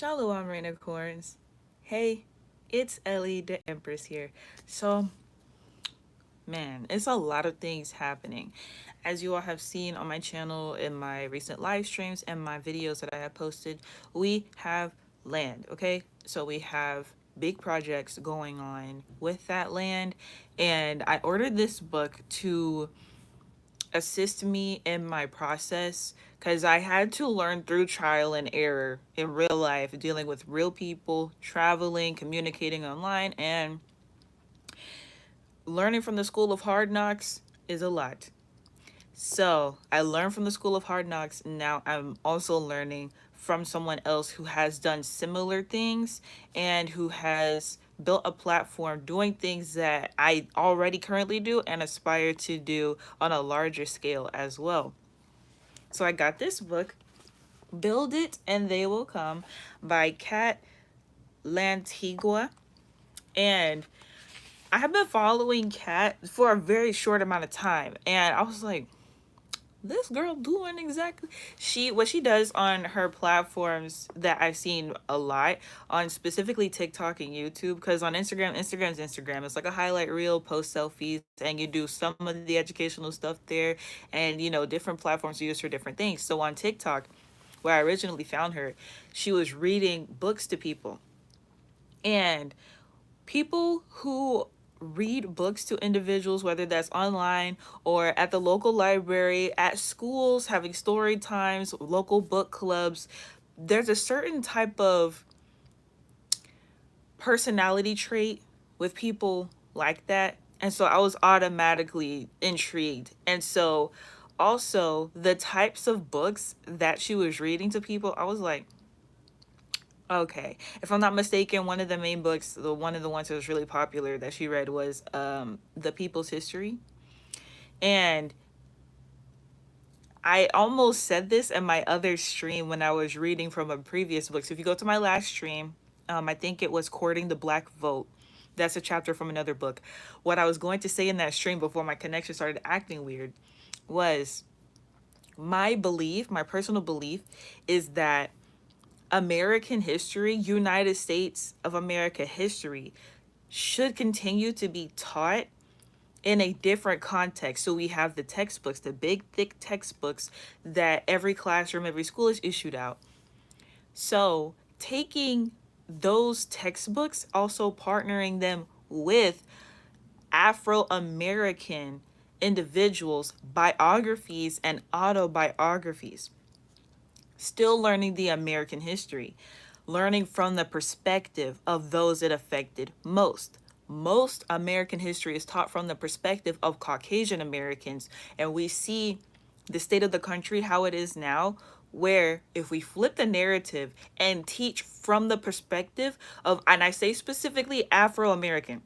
Shalom, Rainicorns. Hey, it's Ellie, the Empress here. So, man, it's a lot of things happening. As you all have seen on my channel, in my recent live streams, and my videos that I have posted, we have land, okay? So, we have big projects going on with that land. And I ordered this book to assist me in my process because I had to learn through trial and error in real life, dealing with real people, traveling, communicating online, and learning from the school of hard knocks is a lot. So I learned from the school of hard knocks. Now I'm also learning from someone else who has done similar things and who has built a platform doing things that I already currently do and aspire to do on a larger scale as well. So I got this book, Build It and They Will Come by Kat Lantigua. And I have been following Kat for a very short amount of time. And I was like, this girl doing exactly what she does on her platforms that I've seen a lot on, specifically TikTok and YouTube. Because on Instagram, it's like a highlight reel, post selfies, and you do some of the educational stuff there, and different platforms you use for different things. So on TikTok, where I originally found her, she was reading books to people. And people who read books to individuals, whether that's online or at the local library, at schools, having story times, local book clubs, there's a certain type of personality trait with people like that. And so I was automatically intrigued. And so also the types of books that she was reading to people, I was like, okay. If I'm not mistaken, one of the main books, the one of the ones that was really popular that she read was The People's History. And I almost said this in my other stream when I was reading from a previous book. So if you go to my last stream, I think it was Courting the Black Vote. That's a chapter from another book. What I was going to say in that stream before my connection started acting weird was my belief, my personal belief, is that American history, United States of America history, should continue to be taught in a different context. So we have the textbooks, the big, thick textbooks that every classroom, every school is issued out. So taking those textbooks, also partnering them with Afro American individuals' biographies and autobiographies, still learning the American history, learning from the perspective of those it affected most. Most American history is taught from the perspective of Caucasian Americans, and we see the state of the country how it is now, where if we flip the narrative and teach from the perspective of, and I say specifically Afro American,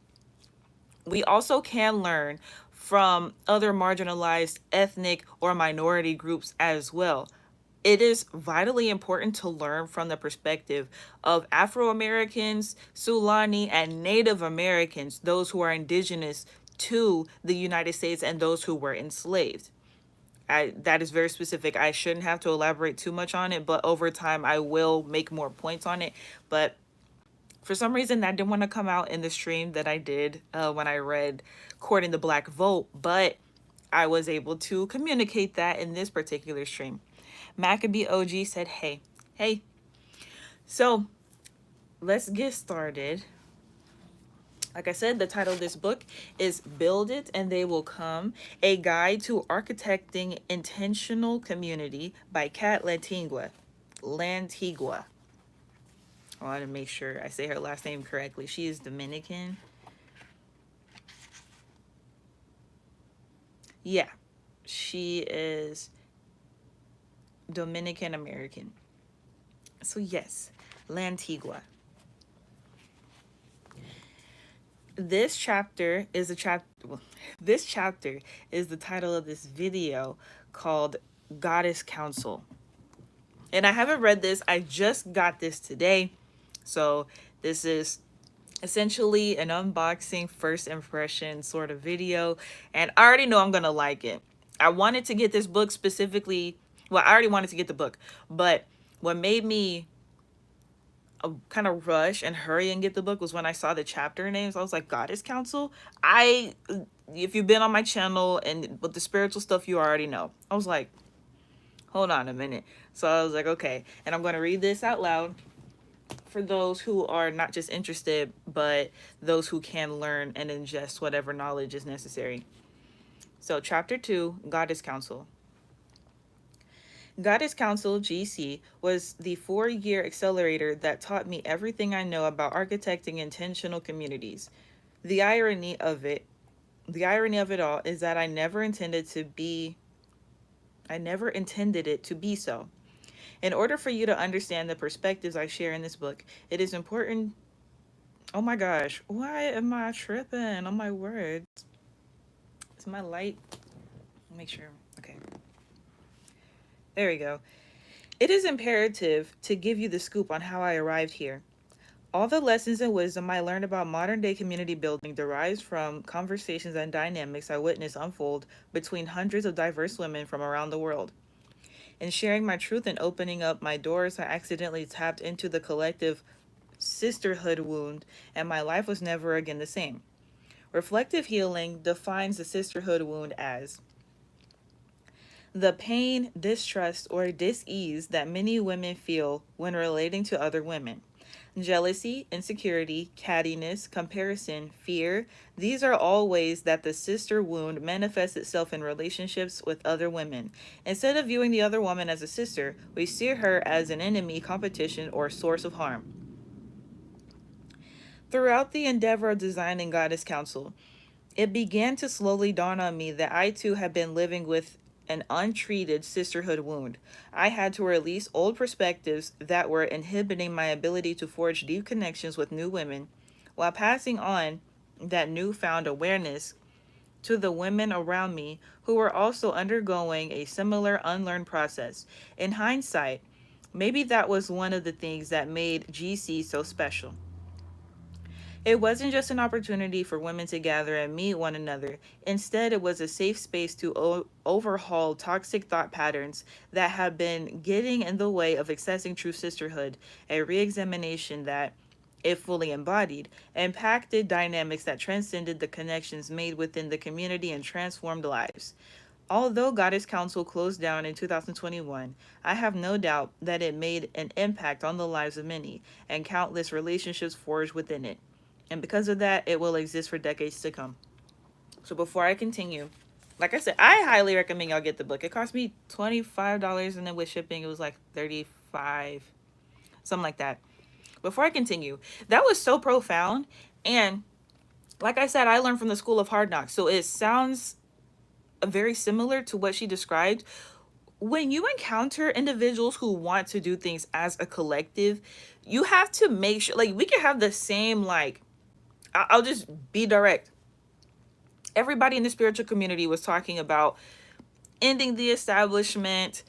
we also can learn from other marginalized ethnic or minority groups as well. It is vitally important to learn from the perspective of Afro Americans, Sulani, and Native Americans, those who are indigenous to the United States and those who were enslaved. That is very specific. I shouldn't have to elaborate too much on it, but over time I will make more points on it. But for some reason, that didn't want to come out in the stream that I did when I read Courting the Black Vote, but I was able to communicate that in this particular stream. Maccabee OG said, hey, hey. So let's get started. Like I said, the title of this book is Build It and They Will Come, A Guide to Architecting Intentional Community by Kat Lantigua. I want to make sure I say her last name correctly. She is Dominican. Yeah, she is Dominican American. So yes, Lantigua. This chapter is this chapter is the title of this video, called Goddess Council. And I haven't read this. I just got this today. So this is essentially an unboxing, first impression sort of video, and I already know I'm gonna like it. I wanted to get this book specifically, well, I already wanted to get the book, but what made me kind of rush and hurry and get the book was when I saw the chapter names. I was like, Goddess Council. If you've been on my channel and with the spiritual stuff, you already know. I was like, hold on a minute. So I was like, okay. And I'm going to read this out loud for those who are not just interested, but those who can learn and ingest whatever knowledge is necessary. So, Chapter 2, Goddess Council. Goddess Council GC was the 4-year accelerator that taught me everything I know about architecting intentional communities. The irony of it all is that I never intended it to be so. In order for you to understand the perspectives I share in this book, it is important. Oh my gosh, why am I tripping on my words? Is my light? Make sure. Okay. There we go. It is imperative to give you the scoop on how I arrived here. All the lessons and wisdom I learned about modern day community building derives from conversations and dynamics I witnessed unfold between hundreds of diverse women from around the world. In sharing my truth and opening up my doors, I accidentally tapped into the collective sisterhood wound, and my life was never again the same. Reflective healing defines the sisterhood wound as the pain, distrust, or dis-ease that many women feel when relating to other women. Jealousy, insecurity, cattiness, comparison, fear, these are all ways that the sister wound manifests itself in relationships with other women. Instead of viewing the other woman as a sister, we see her as an enemy, competition, or source of harm. Throughout the endeavor of designing Goddess Council, it began to slowly dawn on me that I too had been living with an untreated sisterhood wound. I had to release old perspectives that were inhibiting my ability to forge deep connections with new women, while passing on that newfound awareness to the women around me who were also undergoing a similar unlearned process. In hindsight, maybe that was one of the things that made GC so special. It wasn't just an opportunity for women to gather and meet one another. Instead, it was a safe space to overhaul toxic thought patterns that have been getting in the way of accessing true sisterhood, a re-examination that, if fully embodied, impacted dynamics that transcended the connections made within the community and transformed lives. Although Goddess Council closed down in 2021, I have no doubt that it made an impact on the lives of many and countless relationships forged within it. And because of that, it will exist for decades to come. So before I continue, like I said, I highly recommend y'all get the book. It cost me $25, and then with shipping, it was like $35, something like that. Before I continue, that was so profound. And like I said, I learned from the School of Hard Knocks. So it sounds very similar to what she described. When you encounter individuals who want to do things as a collective, you have to make sure, like, we can have the same, like, I'll just be direct. Everybody in the spiritual community was talking about ending the establishment,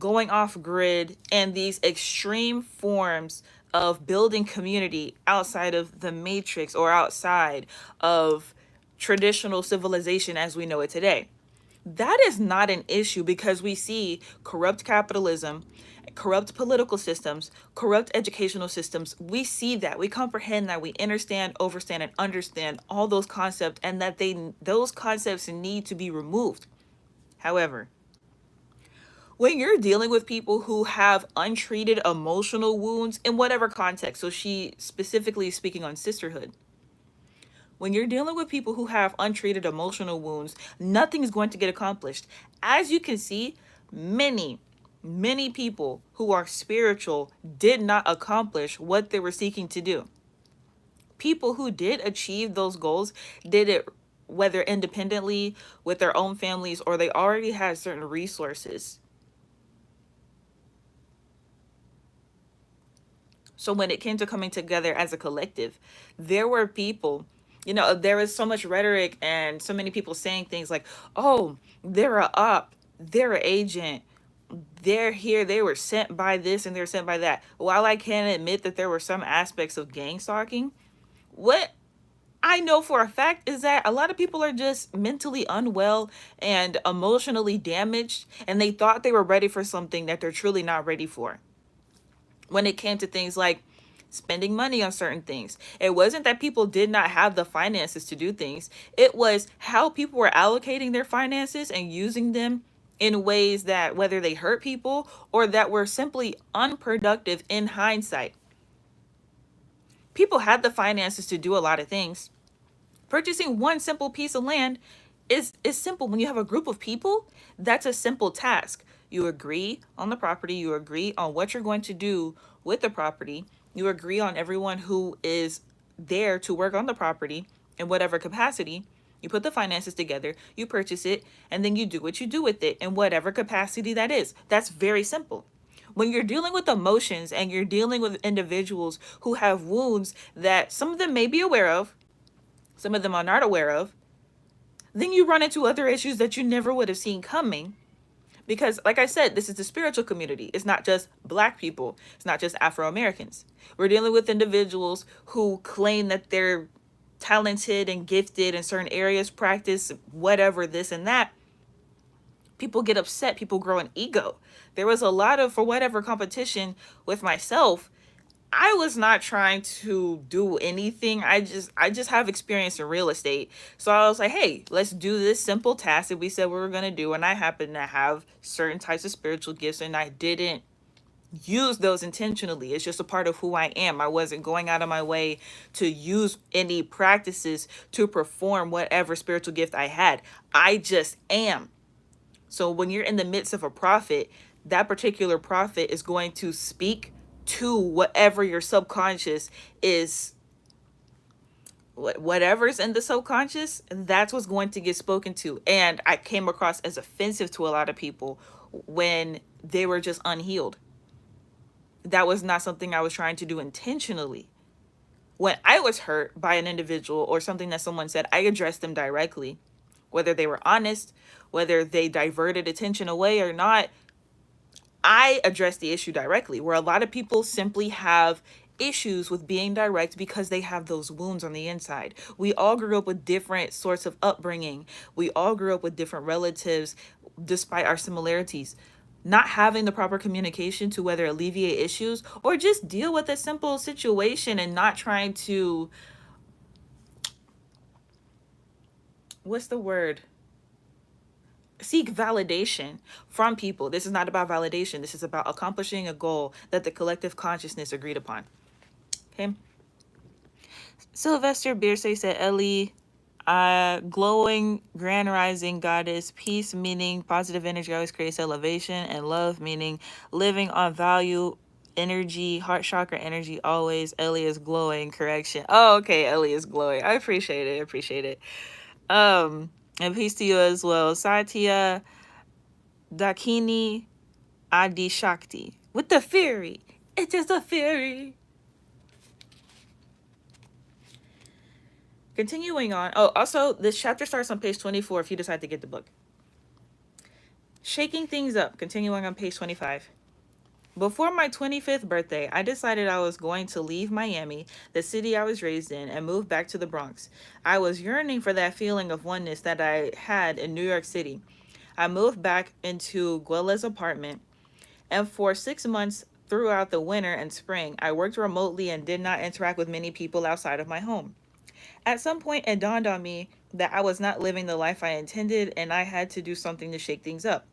going off grid, and these extreme forms of building community outside of the matrix or outside of traditional civilization as we know it today. That is not an issue because we see corrupt capitalism, corrupt political systems, corrupt educational systems. We see that, we comprehend that, we understand, overstand, and understand all those concepts, and that those concepts need to be removed. However, when you're dealing with people who have untreated emotional wounds in whatever context, so she specifically is speaking on sisterhood. When you're dealing with people who have untreated emotional wounds, nothing is going to get accomplished. As you can see, many people who are spiritual did not accomplish what they were seeking to do. People who did achieve those goals did it whether independently, with their own families, or they already had certain resources. So when it came to coming together as a collective, there were people, there was so much rhetoric and so many people saying things like, oh, they're a op, they're an agent, they're here, they were sent by this and they're sent by that. While I can admit that there were some aspects of gang stalking, what I know for a fact is that a lot of people are just mentally unwell and emotionally damaged, and they thought they were ready for something that they're truly not ready for. When it came to things like spending money on certain things. It wasn't that people did not have the finances to do things. It was how people were allocating their finances and using them in ways that whether they hurt people or that were simply unproductive in hindsight. People had the finances to do a lot of things. Purchasing one simple piece of land is simple. When you have a group of people, that's a simple task. You agree on the property, you agree on what you're going to do with the property, you agree on everyone who is there to work on the property in whatever capacity. You put the finances together, you purchase it, and then you do what you do with it in whatever capacity that is. That's very simple. When you're dealing with emotions and you're dealing with individuals who have wounds that some of them may be aware of, some of them are not aware of, then you run into other issues that you never would have seen coming. Because, like I said, this is the spiritual community. It's not just Black people, it's not just Afro Americans. We're dealing with individuals who claim that they're talented and gifted in certain areas, practice whatever, this and that. People get upset, people grow an ego. There was a lot of, for whatever, competition with myself. I was not trying to do anything. I just have experience in real estate. So I was like, hey, let's do this simple task that we said we were gonna do. And I happen to have certain types of spiritual gifts and I didn't use those intentionally. It's just a part of who I am. I wasn't going out of my way to use any practices to perform whatever spiritual gift I had. I just am. So when you're in the midst of a prophet, that particular prophet is going to speak to whatever your subconscious is, whatever's in the subconscious, that's what's going to get spoken to. And I came across as offensive to a lot of people when they were just unhealed. That was not something I was trying to do intentionally. When I was hurt by an individual or something that someone said, I addressed them directly, whether they were honest, whether they diverted attention away or not. I address the issue directly, where a lot of people simply have issues with being direct because they have those wounds on the inside. We all grew up with different sorts of upbringing. We all grew up with different relatives, despite our similarities. Not having the proper communication to whether alleviate issues or just deal with a simple situation and not trying to, what's the word? Seek validation from people. This is not about validation. This is about accomplishing a goal that the collective consciousness agreed upon. Okay. Sylvester Bierce said, Ellie, glowing, grand rising goddess, peace meaning positive energy always creates elevation, and love meaning living on value, energy, heart chakra energy always. Ellie is glowing, correction. Oh, okay, Ellie is glowing. I appreciate it. I appreciate it. And peace to you as well. Satya Dakini Adi Shakti with the fury. It is the fury. Continuing on. Oh, also, this chapter starts on page 24 if you decide to get the book. Shaking things up. Continuing on page 25. Before my 25th birthday, I decided I was going to leave Miami, the city I was raised in, and move back to the Bronx. I was yearning for that feeling of oneness that I had in New York City. I moved back into Guela's apartment, and for 6 months throughout the winter and spring, I worked remotely and did not interact with many people outside of my home. At some point, it dawned on me that I was not living the life I intended and I had to do something to shake things up.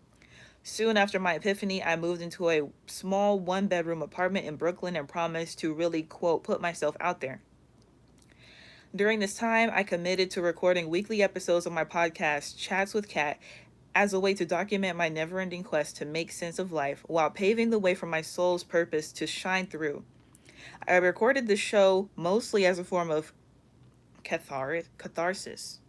Soon after my epiphany, I moved into a small one-bedroom apartment in Brooklyn and promised to really, quote, put myself out there. During this time, I committed to recording weekly episodes of my podcast, Chats with Kat, as a way to document my never-ending quest to make sense of life while paving the way for my soul's purpose to shine through. I recorded the show mostly as a form of catharsis.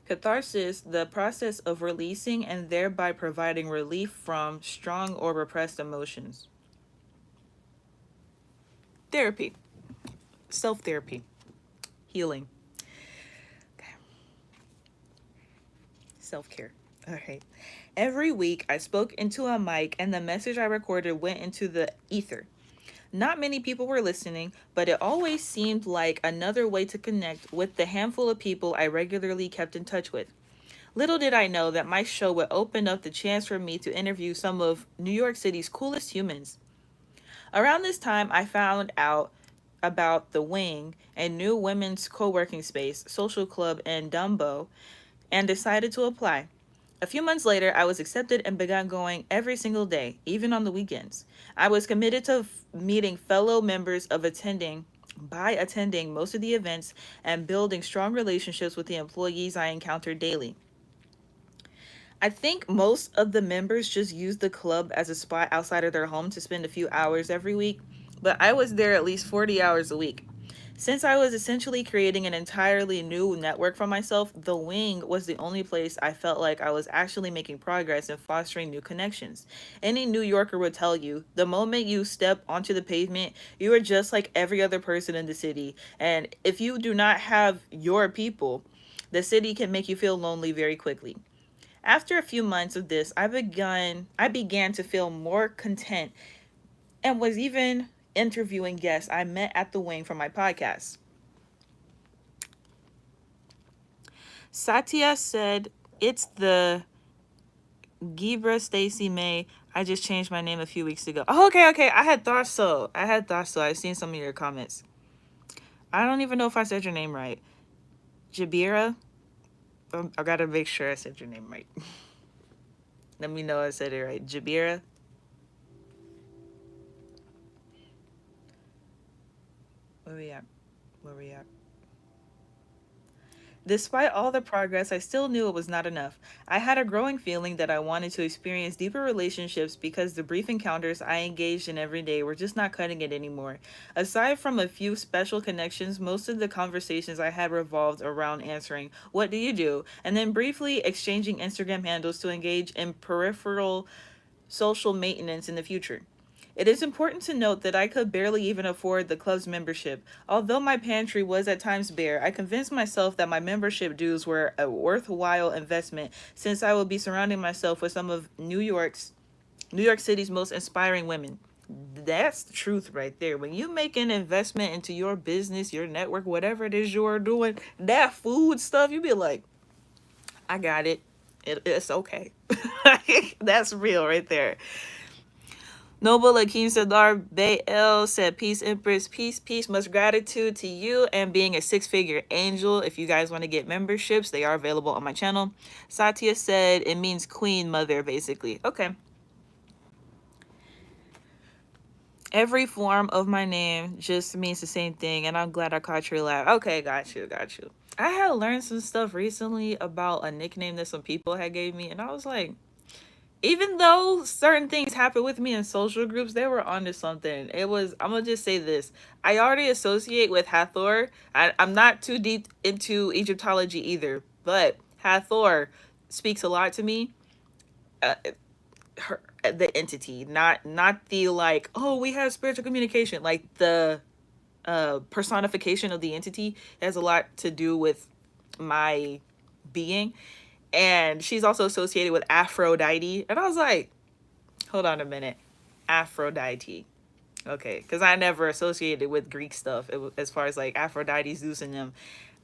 Catharsis, the process of releasing and thereby providing relief from strong or repressed emotions. Therapy, self-therapy, healing. Okay. Self-care. All right. Every week I spoke into a mic and the message I recorded went into the ether. Not many people were listening, but it always seemed like another way to connect with the handful of people I regularly kept in touch with. Little did I know that my show would open up the chance for me to interview some of New York City's coolest humans. Around this time, I found out about The Wing, a new women's co working space, social club in Dumbo, and decided to apply. A few months later, I was accepted and began going every single day, even on the weekends. I was committed to meeting fellow members of attending by attending most of the events and building strong relationships with the employees I encountered daily. I think most of the members just use the club as a spot outside of their home to spend a few hours every week, but I was there at least 40 hours a week. Since I was essentially creating an entirely new network for myself, the wing was the only place I felt like I was actually making progress and fostering new connections. Any New Yorker would tell you the moment you step onto the pavement, you are just like every other person in the city. And if you do not have your people, the city can make you feel lonely very quickly. After a few months of this, I began to feel more content and was even interviewing guests I met at the wing for my podcast. Satya said, "It's the Gibra Stacy May. I just changed my name a few weeks ago." Oh, okay, okay. I had thought so. I've seen some of your comments. I don't even know if I said your name right. Jabira? I gotta make sure I said your name right. Let me know I said it right. Jabira? Where we at? Where we at? Despite all the progress, I still knew it was not enough. I had a growing feeling that I wanted to experience deeper relationships because the brief encounters I engaged in every day were just not cutting it anymore. Aside from a few special connections, most of the conversations I had revolved around answering, "What do you do?" and then briefly exchanging Instagram handles to engage in peripheral social maintenance in the future. It is important to note that I could barely even afford the club's membership. Although my pantry was at times bare, I convinced myself that my membership dues were a worthwhile investment since I would be surrounding myself with some of New York City's most inspiring women. That's the truth right there. When you make an investment into your business, your network, whatever it is you're doing, that food stuff, you be like, I got it. It's okay. That's real right there. Noble Akeem Sadar Bay L said, "Peace, Empress, peace, peace. Much gratitude to you and being a six-figure angel. If you guys want to get memberships, they are available on my channel." Satya said, "It means queen mother, basically." Okay. Every form of my name just means the same thing, and I'm glad I caught your laugh. Okay, got you, got you. I had learned some stuff recently about a nickname that some people had gave me, and I was like, even though certain things happen with me in social groups, they were onto something. It was, I'm gonna just say this. I already associate with Hathor. I'm not too deep into Egyptology either, but Hathor speaks a lot to me. Uh, the entity, not the like, oh, we have spiritual communication. Like the personification of the entity has a lot to do with my being. And she's also associated with Aphrodite. And I was like, hold on a minute. Aphrodite. Okay. Because I never associated with Greek stuff as far as like Aphrodite, Zeus, and them.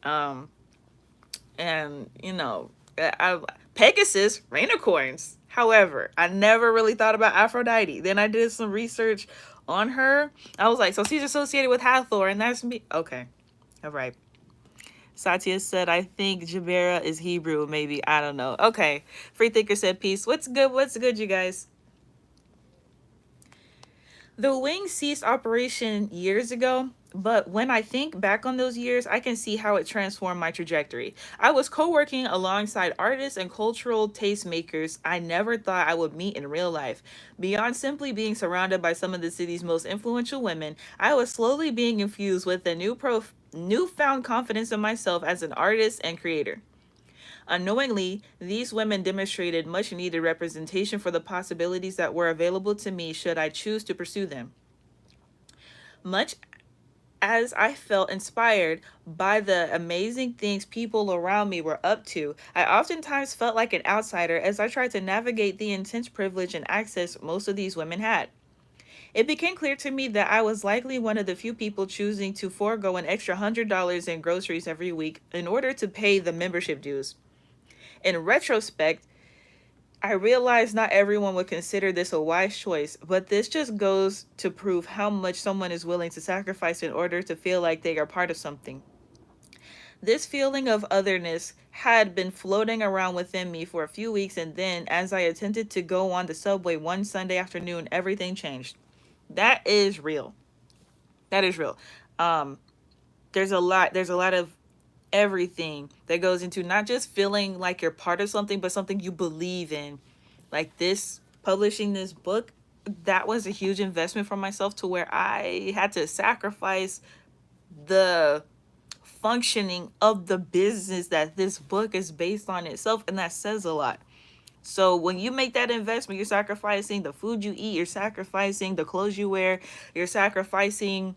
Um, and, Pegasus, Rainicorns. However, I never really thought about Aphrodite. Then I did some research on her. I was like, so she's associated with Hathor, and that's me. Okay. All right. Satya said, "I think Jabera is Hebrew, maybe. I don't know." Okay. Free Thinker said, "Peace. What's good? What's good, you guys?" The wing ceased operation years ago, but when I think back on those years, I can see how it transformed my trajectory. I was co working alongside artists and cultural tastemakers I never thought I would meet in real life. Beyond simply being surrounded by some of the city's most influential women, I was slowly being infused with a newfound confidence in myself as an artist and creator. Unknowingly, these women demonstrated much needed representation for the possibilities that were available to me should I choose to pursue them. Much as I felt inspired by the amazing things people around me were up to, I oftentimes felt like an outsider as I tried to navigate the intense privilege and access most of these women had. It became clear to me that I was likely one of the few people choosing to forego an extra $100 in groceries every week in order to pay the membership dues. In retrospect, I realize not everyone would consider this a wise choice, but this just goes to prove how much someone is willing to sacrifice in order to feel like they are part of something. This feeling of otherness had been floating around within me for a few weeks, and then, as I attempted to go on the subway one Sunday afternoon, everything changed. That is real. That is real. Um, there's a lot of everything that goes into not just feeling like you're part of something, but something you believe in. Like this, publishing this book, that was a huge investment for myself to where I had to sacrifice the functioning of the business that this book is based on itself, and that says a lot. So when you make that investment, you're sacrificing the food you eat, you're sacrificing the clothes you wear, you're sacrificing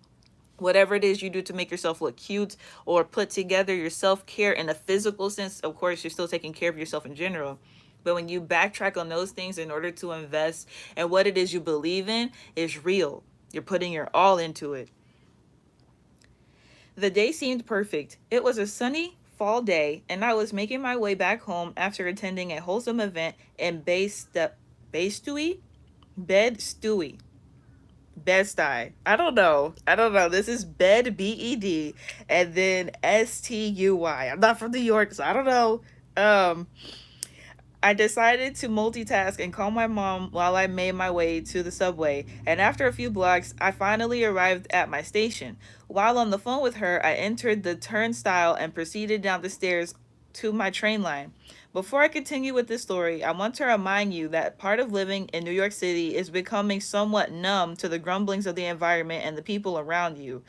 whatever it is you do to make yourself look cute or put together, your self-care in a physical sense. Of course, you're still taking care of yourself in general, but when you backtrack on those things in order to invest in what it is you believe in, is real. You're putting your all into it. The day seemed perfect. It was a sunny fall day, and I was making my way back home after attending a wholesome event in Bay Stewie, Bed-Stuy, Bed-Stuy. I don't know. This is Bed, BED, and then STUY. I'm not from New York, so I don't know. Um, I decided to multitask and call my mom while I made my way to the subway, and after a few blocks, I finally arrived at my station. While on the phone with her, I entered the turnstile and proceeded down the stairs to my train line. Before I continue with this story, I want to remind you that part of living in New York City is becoming somewhat numb to the grumblings of the environment and the people around you.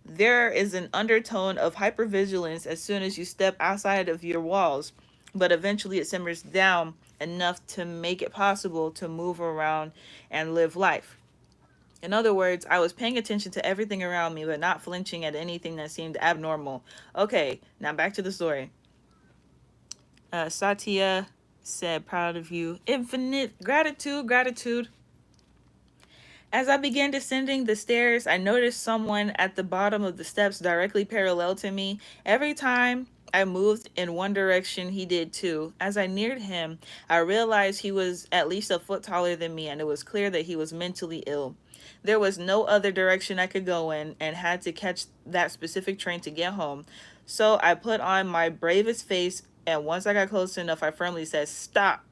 There is an undertone of hypervigilance as soon as you step outside of your walls, but eventually it simmers down enough to make it possible to move around and live life. In other words, I was paying attention to everything around me, but not flinching at anything that seemed abnormal. Okay, now back to the story. Satya said, proud of you. Infinite gratitude, gratitude. As I began descending the stairs, I noticed someone at the bottom of the steps directly parallel to me. Every time I moved in one direction, he did too. As I neared him, I realized he was at least a foot taller than me, and it was clear that he was mentally ill. There was no other direction I could go in, and had to catch that specific train to get home. So I put on my bravest face, and once I got close enough, I firmly said, "Stop."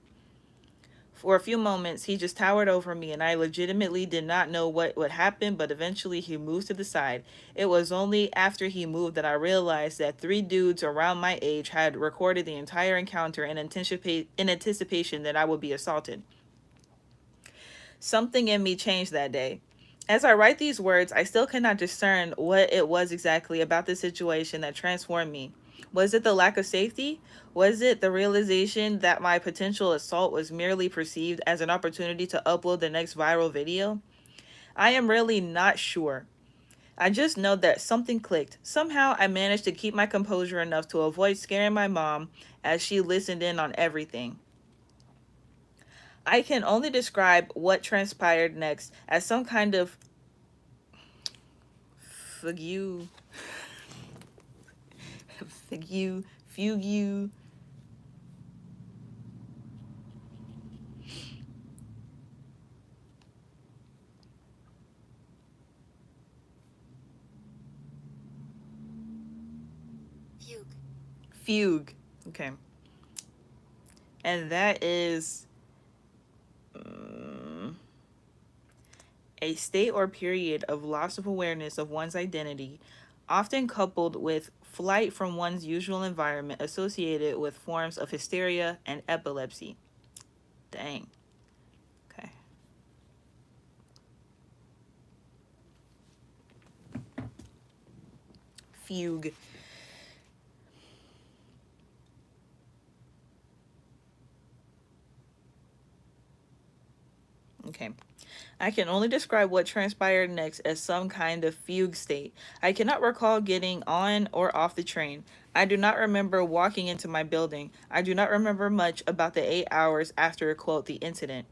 For a few moments, he just towered over me, and I legitimately did not know what would happen, but eventually he moved to the side. It was only after he moved that I realized that three dudes around my age had recorded the entire encounter in anticipation that I would be assaulted. Something in me changed that day. As I write these words, I still cannot discern what it was exactly about the situation that transformed me. Was it the lack of safety? Was it the realization that my potential assault was merely perceived as an opportunity to upload the next viral video? I am really not sure. I just know that something clicked. Somehow I managed to keep my composure enough to avoid scaring my mom as she listened in on everything. I can only describe what transpired next as some kind of fugue, fugue, fugue. Okay. And that is a state or period of loss of awareness of one's identity, often coupled with flight from one's usual environment associated with forms of hysteria and epilepsy. Dang. Okay. Fugue. Okay. I can only describe what transpired next as some kind of fugue state. I cannot recall getting on or off the train. I do not remember walking into my building. I do not remember much about the 8 hours after, quote, the incident.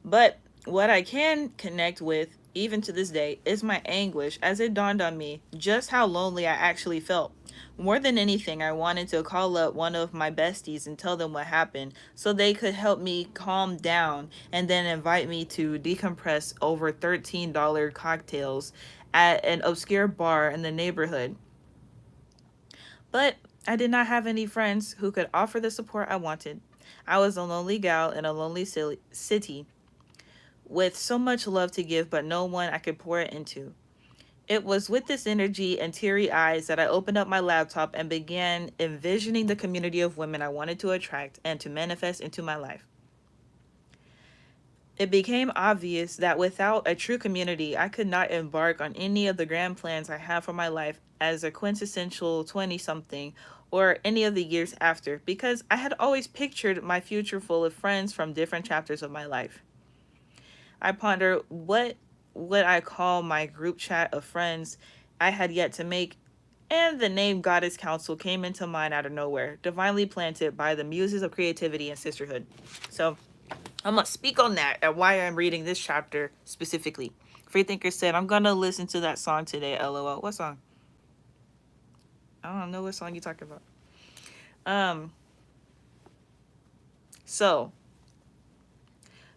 But what I can connect with even to this day, is my anguish as it dawned on me just how lonely I actually felt. More than anything, I wanted to call up one of my besties and tell them what happened so they could help me calm down and then invite me to decompress over $13 cocktails at an obscure bar in the neighborhood. But I did not have any friends who could offer the support I wanted. I was a lonely gal in a lonely city with so much love to give, but no one I could pour it into. It was with this energy and teary eyes that I opened up my laptop and began envisioning the community of women I wanted to attract and to manifest into my life. It became obvious that without a true community, I could not embark on any of the grand plans I have for my life as a quintessential 20 something or any of the years after, because I had always pictured my future full of friends from different chapters of my life. I ponder what would I call my group chat of friends I had yet to make, and the name Goddess Council came into mind out of nowhere, divinely planted by the muses of creativity and sisterhood. So I'm gonna speak on that and why I'm reading this chapter specifically. Freethinker said, I'm gonna listen to that song today, LOL. What song? I don't know what song you talking about. Um, so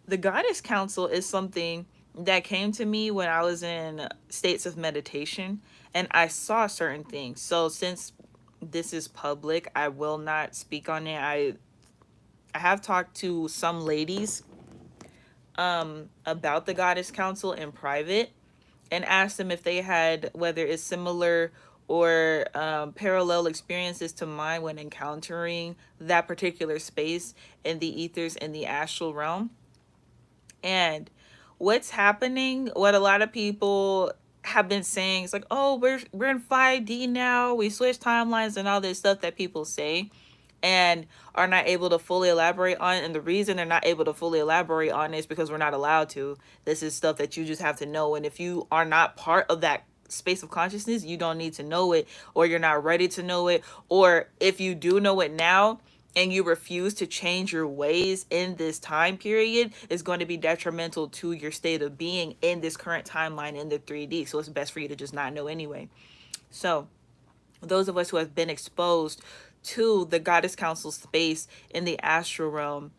the Goddess Council is something that came to me when I was in states of meditation and I saw certain things. So since this is public, I will not speak on it. I have talked to some ladies about the Goddess Council in private and asked them if they had, whether it's similar or parallel experiences to mine when encountering that particular space in the ethers in the astral realm. And what's happening, what a lot of people have been saying, it's like, oh, we're in 5D now, we switch timelines and all this stuff that people say and are not able to fully elaborate on. And the reason they're not able to fully elaborate on it is because we're not allowed to. This is stuff that you just have to know. And if you are not part of that space of consciousness, you don't need to know it, or you're not ready to know it. Or if you do know it now and you refuse to change your ways in this time period, is going to be detrimental to your state of being in this current timeline in the 3D. So it's best for you to just not know anyway. So those of us who have been exposed to the Goddess Council space in the astral realm,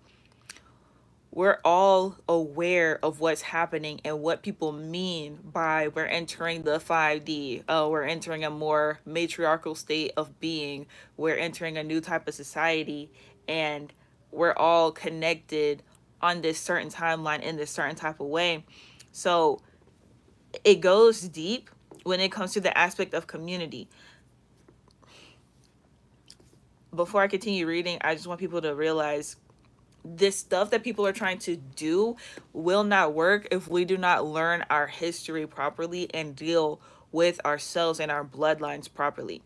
we're all aware of what's happening and what people mean by we're entering the 5D. We're entering a more matriarchal state of being. We're entering a new type of society, and we're all connected on this certain timeline in this certain type of way. So it goes deep when it comes to the aspect of community. Before I continue reading, I just want people to realize this stuff that people are trying to do will not work if we do not learn our history properly and deal with ourselves and our bloodlines properly.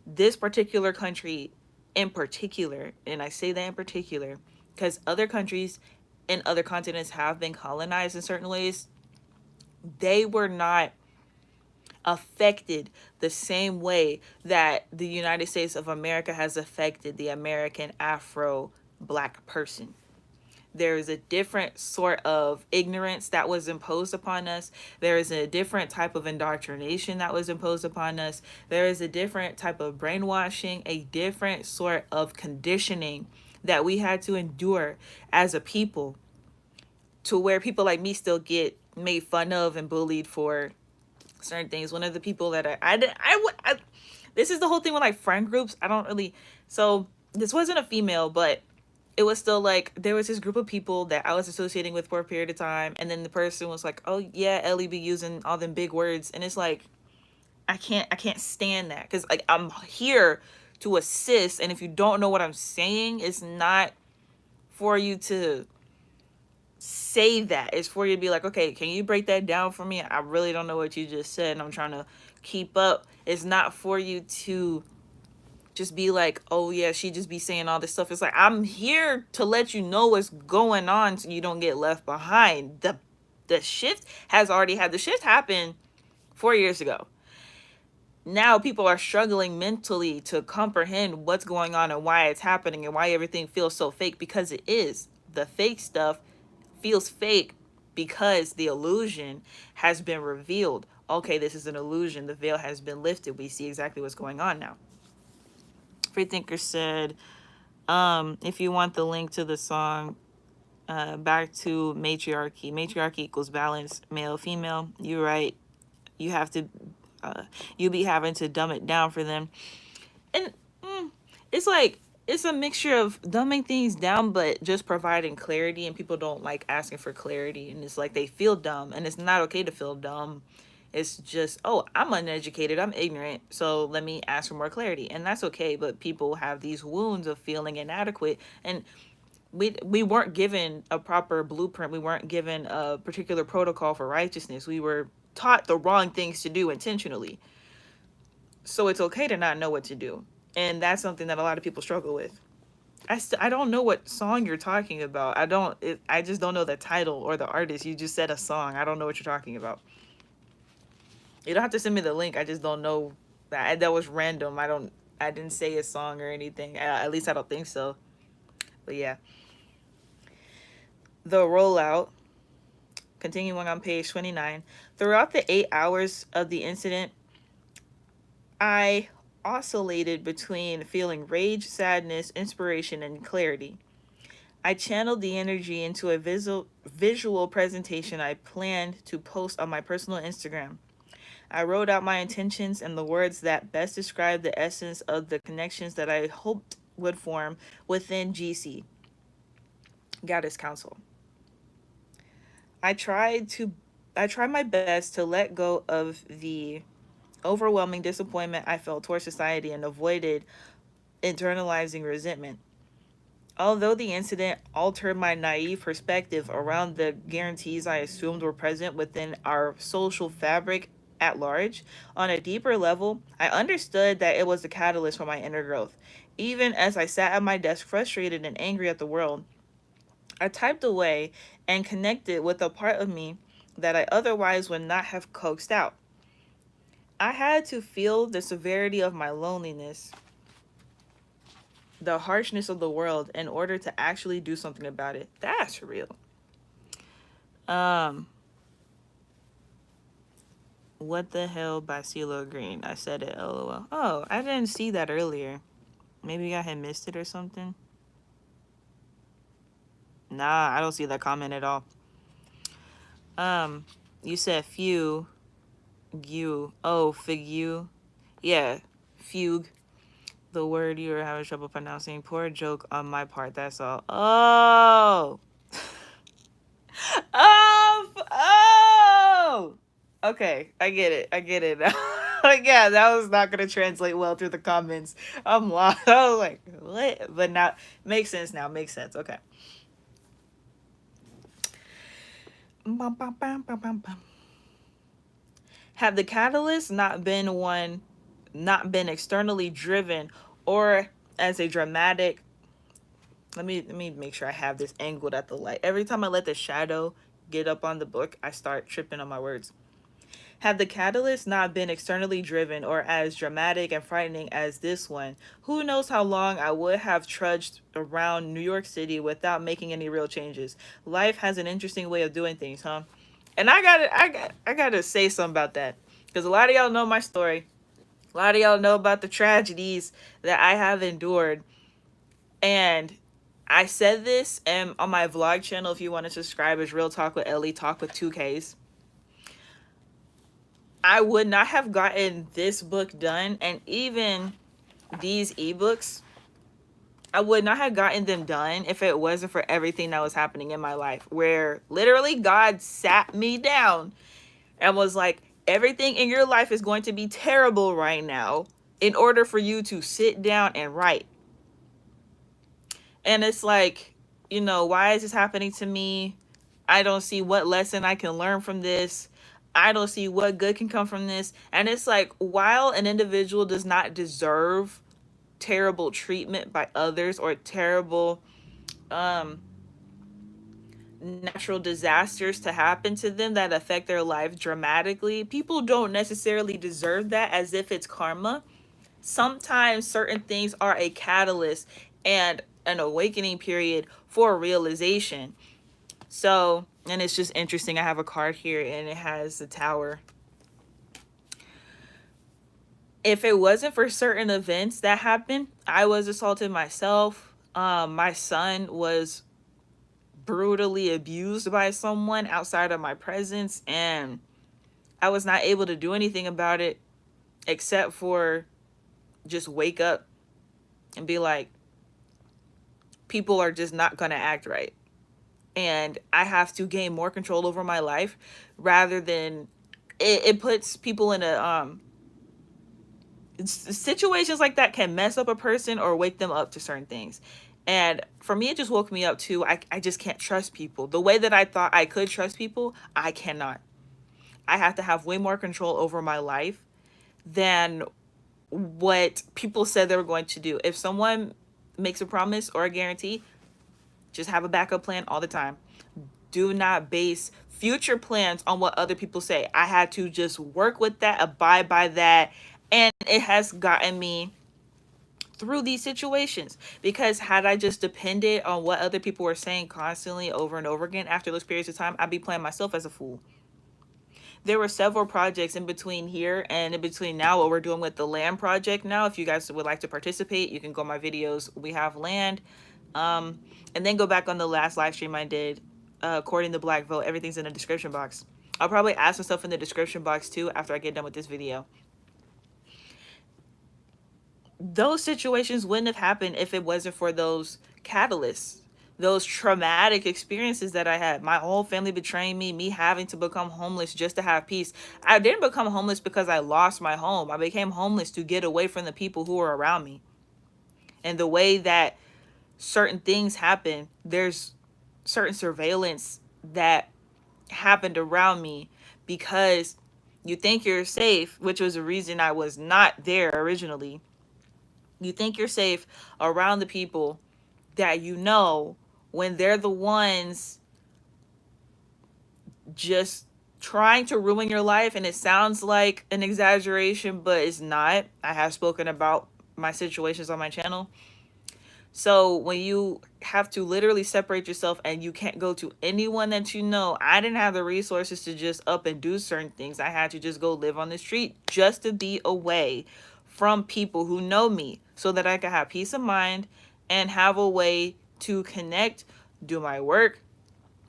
This particular country in particular, and I say that in particular because other countries and other continents have been colonized in certain ways, they were not affected the same way that the United States of America has affected the American Afro Black person. There is a different sort of ignorance that was imposed upon us. There is a different type of indoctrination that was imposed upon us. There is a different type of brainwashing, a different sort of conditioning that we had to endure as a people, to where people like me still get made fun of and bullied for certain things. One of the people that I this is the whole thing with like friend groups. I don't really, so this wasn't a female, but it was still like there was this group of people that I was associating with for a period of time, and then the person was like, oh yeah, Ellie be using all them big words, and it's like I can't stand that, because like I'm here to assist, and if you don't know what I'm saying, it's not for you to say that. It's for you to be like, okay, can you break that down for me? I really don't know what you just said and I'm trying to keep up. It's not for you to just be like, oh yeah, she just be saying all this stuff. It's like, I'm here to let you know what's going on so you don't get left behind. The shift has already had, the shift happened 4 years ago. Now people are struggling mentally to comprehend what's going on and why it's happening and why everything feels so fake, because it is. The fake stuff feels fake because the illusion has been revealed. Okay, this is an illusion. The veil has been lifted. We see exactly what's going on now. Freethinker said, if you want the link to the song, back to matriarchy. Matriarchy equals balance, male, female. You're right. You have to, you be having to dumb it down for them. And it's like, it's a mixture of dumbing things down, but just providing clarity, and people don't like asking for clarity. And it's like they feel dumb, and it's not okay to feel dumb. It's just, oh, I'm uneducated, I'm ignorant, so let me ask for more clarity. And that's okay, but people have these wounds of feeling inadequate. And we weren't given a proper blueprint. We weren't given a particular protocol for righteousness. We were taught the wrong things to do intentionally. So it's okay to not know what to do. And that's something that a lot of people struggle with. I don't know what song you're talking about. I just don't know the title or the artist. You just said a song. I don't know what you're talking about. You don't have to send me the link. I just don't know. That was random. I didn't say a song or anything. At least I don't think so. But yeah. The rollout, continuing on page 29. Throughout the 8 hours of the incident, I oscillated between feeling rage, sadness, inspiration, and clarity. I channeled the energy into a visual presentation I planned to post on my personal Instagram. I wrote out my intentions and the words that best describe the essence of the connections that I hoped would form within GC, Goddess Council. I tried my best to let go of the overwhelming disappointment I felt towards society and avoided internalizing resentment. Although the incident altered my naive perspective around the guarantees I assumed were present within our social fabric at large, on a deeper level, I understood that it was the catalyst for my inner growth. Even as I sat at my desk frustrated and angry at the world, I typed away and connected with a part of me that I otherwise would not have coaxed out. I had to feel the severity of my loneliness, the harshness of the world, in order to actually do something about it. That's real. What the hell by CeeLo Green? I said it, lol. Oh, I didn't see that earlier. Maybe I had missed it or something. Nah, I don't see that comment at all. You said few. Figue. Yeah, fugue. The word you were having trouble pronouncing. Poor joke on my part, that's all. Oh! Oh! Okay, I get it. Like, yeah, that was not going to translate well through the comments. I'm lost. I was like, what? But now, makes sense now. Makes sense. Okay. Have the catalyst not been externally driven or as a dramatic, let me make sure I have this angled at the light. Every time I let the shadow get up on the book, I start tripping on my words. Had the catalyst not been externally driven or as dramatic and frightening as this one, who knows how long I would have trudged around New York City without making any real changes. Life has an interesting way of doing things, huh? And I gotta say something about that, because a lot of y'all know my story. A lot of y'all know about the tragedies that I have endured. And I said this on my vlog channel. If you want to subscribe, is Real Talk with Ellie, talk with 2Ks. I would not have gotten this book done, and even these ebooks, I would not have gotten them done if it wasn't for everything that was happening in my life, where literally God sat me down and was like, everything in your life is going to be terrible right now in order for you to sit down and write. And it's like, why is this happening to me? I don't see what lesson I can learn from this. I don't see what good can come from this. And it's like, while an individual does not deserve terrible treatment by others or terrible natural disasters to happen to them that affect their life dramatically, people don't necessarily deserve that as if it's karma. Sometimes certain things are a catalyst and an awakening period for realization. So And it's just interesting. I have a card here and it has the Tower. If it wasn't for certain events that happened, I was assaulted myself. My son was brutally abused by someone outside of my presence, and I was not able to do anything about it except for just wake up and be like, people are just not going to act right. And I have to gain more control over my life rather than it puts people in a situations like that can mess up a person or wake them up to certain things. And for me, it just woke me up too. I just can't trust people. The way that I thought I could trust people, I cannot. I have to have way more control over my life than what people said they were going to do. If someone makes a promise or a guarantee, just have a backup plan all the time. Do not base future plans on what other people say. I had to just work with that, abide by that, and it has gotten me through these situations. Because had I just depended on what other people were saying constantly over and over again after those periods of time, I'd be playing myself as a fool. There were several projects in between here and in between now what we're doing with the land project now. If you guys would like to participate, you can go my videos. We have land. And then go back on the last live stream I did, courting the black vote. Everything's in the description box. I'll probably add some stuff in the description box too after I get done with this video. Those situations wouldn't have happened if it wasn't for those catalysts, those traumatic experiences that I had. My whole family betraying me having to become homeless just to have peace. I didn't become homeless because I lost my home. I became homeless to get away from the people who were around me. And the way that certain things happen, there's certain surveillance that happened around me because you think you're safe, which was the reason I was not there originally. You think you're safe around the people that you know when they're the ones just trying to ruin your life. And it sounds like an exaggeration, but it's not. I have spoken about my situations on my channel. So when you have to literally separate yourself and you can't go to anyone that you know, I didn't have the resources to just up and do certain things. I had to just go live on the street just to be away from people who know me so that I could have peace of mind and have a way to connect, do my work,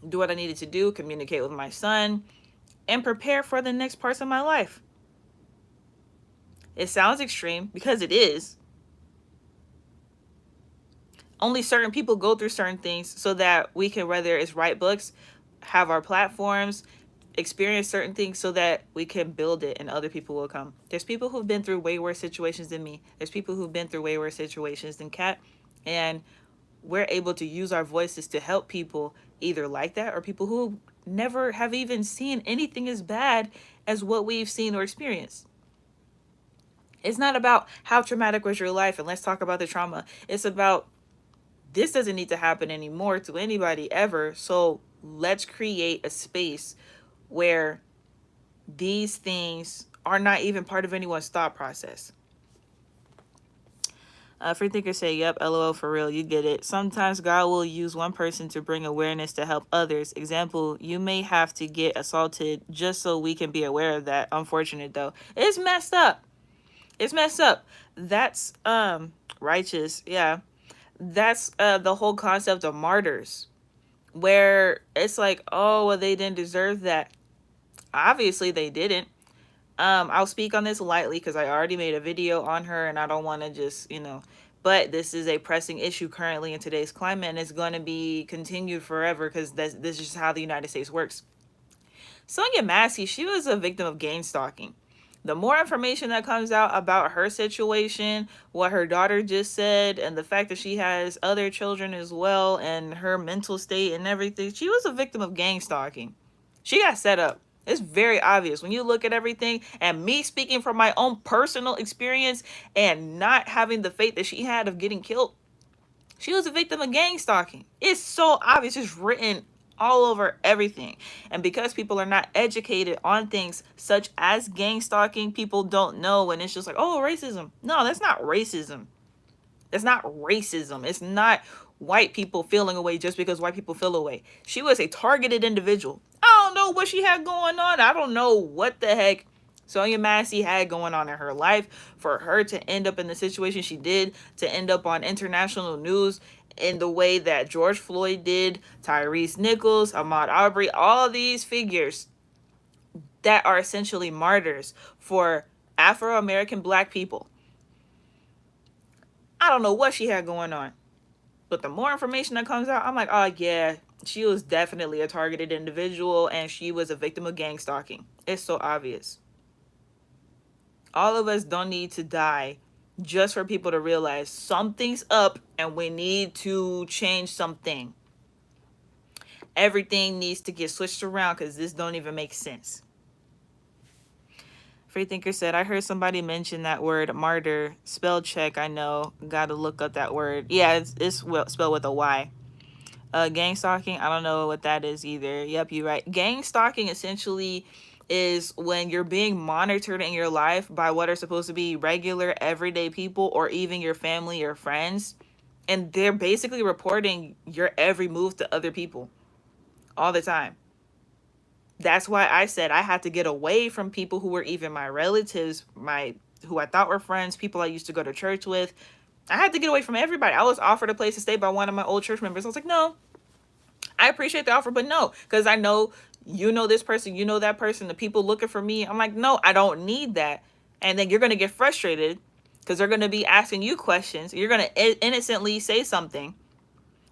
do what I needed to do, communicate with my son, and prepare for the next parts of my life. It sounds extreme because it is. Only certain people go through certain things so that we can, whether it's write books, have our platforms, experience certain things so that we can build it and other people will come. There's people who've been through way worse situations than me. There's people who've been through way worse situations than Kat. And we're able to use our voices to help people either like that or people who never have even seen anything as bad as what we've seen or experienced. It's not about how traumatic was your life and let's talk about the trauma. It's about this doesn't need to happen anymore to anybody ever. So let's create a space where these things are not even part of anyone's thought process. Free thinkers say, yep, LOL, for real, you get it. Sometimes God will use one person to bring awareness to help others. Example, you may have to get assaulted just so we can be aware of that. Unfortunate though. It's messed up. It's messed up. That's righteous. Yeah. That's the whole concept of martyrs, where it's like, oh, well, they didn't deserve that. Obviously they didn't. I'll speak on this lightly because I already made a video on her and I don't want to just, but this is a pressing issue currently in today's climate and it's going to be continued forever because this is just how the United States works. Sonia Massey, she was a victim of gang stalking. The more information that comes out about her situation, what her daughter just said, and the fact that she has other children as well, and her mental state and everything, she was a victim of gang stalking. She got set up. It's very obvious when you look at everything, and me speaking from my own personal experience and not having the fate that she had of getting killed. She was a victim of gang stalking. It's so obvious. It's written all over everything. And because people are not educated on things such as gang stalking, people don't know, and it's just like, oh, racism. No, that's not racism. That's not racism. It's not white people feeling away just because white people feel away. She was a targeted individual. I don't know what she had going on. I don't know what the heck Sonya Massey had going on in her life for her to end up in the situation she did, to end up on international news in the way that George Floyd did, Tyrese Nichols, Ahmaud Arbery, all these figures that are essentially martyrs for Afro-American black people. I don't know what she had going on. But the more information that comes out, I'm like, oh yeah, she was definitely a targeted individual and she was a victim of gang stalking. It's so obvious. All of us don't need to die just for people to realize something's up and we need to change something. Everything needs to get switched around because this don't even make sense. Freethinker said, I heard somebody mention that word martyr. Spell check, I know. Gotta look up that word. Yeah, it's spelled with a Y. Gang stalking, I don't know what that is either. Yep, you're right. Gang stalking essentially is when you're being monitored in your life by what are supposed to be regular, everyday people or even your family or friends. And they're basically reporting your every move to other people all the time. That's why I said I had to get away from people who were even my relatives, who I thought were friends, people I used to go to church with. I had to get away from everybody. I was offered a place to stay by one of my old church members. I was like, no, I appreciate the offer, but no, because I know you know this person, you know that person, the people looking for me. I'm like, no, I don't need that. And then you're going to get frustrated because they're going to be asking you questions. You're going to innocently say something,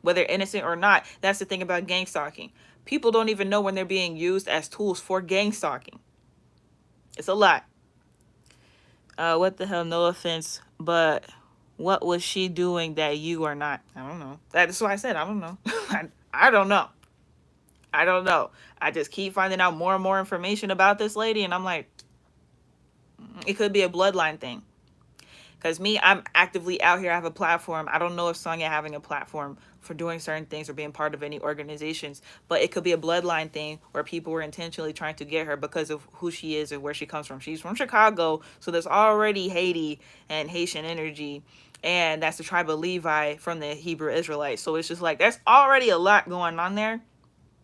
whether innocent or not. That's the thing about gang stalking. People don't even know when they're being used as tools for gang stalking. It's a lot. What the hell? No offense, but what was she doing that you are not? I don't know. That's why I said I don't know. I don't know. I don't know. I just keep finding out more and more information about this lady, and I'm like, it could be a bloodline thing. Because me, I'm actively out here. I have a platform. I don't know if Sonya having a platform for doing certain things or being part of any organizations, but it could be a bloodline thing where people were intentionally trying to get her because of who she is and where she comes from. She's from Chicago, so there's already Haiti and Haitian energy, and that's the tribe of Levi from the Hebrew Israelites. So it's just like, there's already a lot going on there.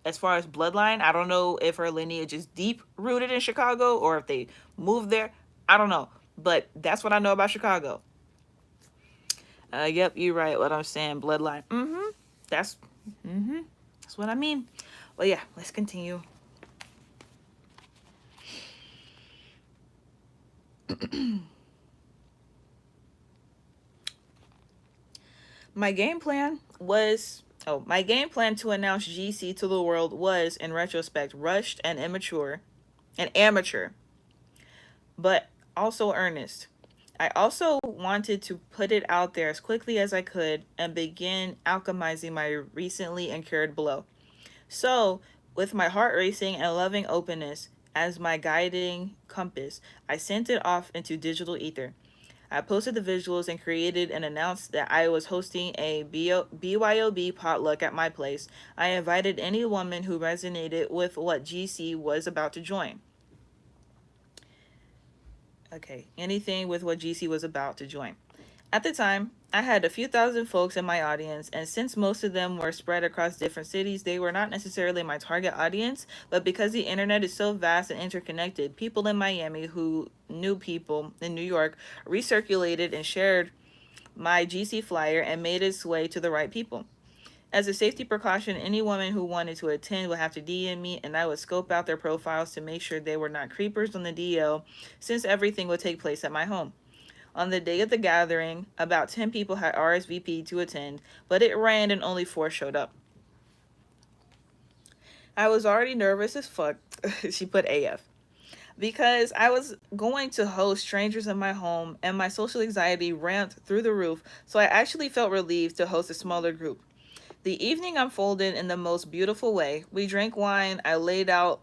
As far as bloodline, I don't know if her lineage is deep rooted in Chicago or if they moved there. I don't know. But that's what I know about Chicago. Yep, you're right. What I'm saying, bloodline. That's what I mean. Well, yeah, let's continue. My game plan to announce GC to the world was, in retrospect, rushed and amateur, but also earnest. I also wanted to put it out there as quickly as I could and begin alchemizing my recently incurred blow. So, with my heart racing and loving openness as my guiding compass, I sent it off into digital ether. I posted the visuals and created and announced that I was hosting a BYOB potluck at my place. I invited any woman who resonated with what GC was about to join. Okay, anything with what GC was about to join. At the time, I had a few thousand folks in my audience, and since most of them were spread across different cities, they were not necessarily my target audience, but because the internet is so vast and interconnected, people in Miami who knew people in New York recirculated and shared my GC flyer and made its way to the right people. As a safety precaution, any woman who wanted to attend would have to DM me, and I would scope out their profiles to make sure they were not creepers on the DL, since everything would take place at my home. On the day of the gathering, about 10 people had RSVP'd to attend, but it rained and only 4 showed up. I was already nervous as fuck. She put AF. Because I was going to host strangers in my home, and my social anxiety ramped through the roof, so I actually felt relieved to host a smaller group. The evening unfolded in the most beautiful way. We drank wine, I laid out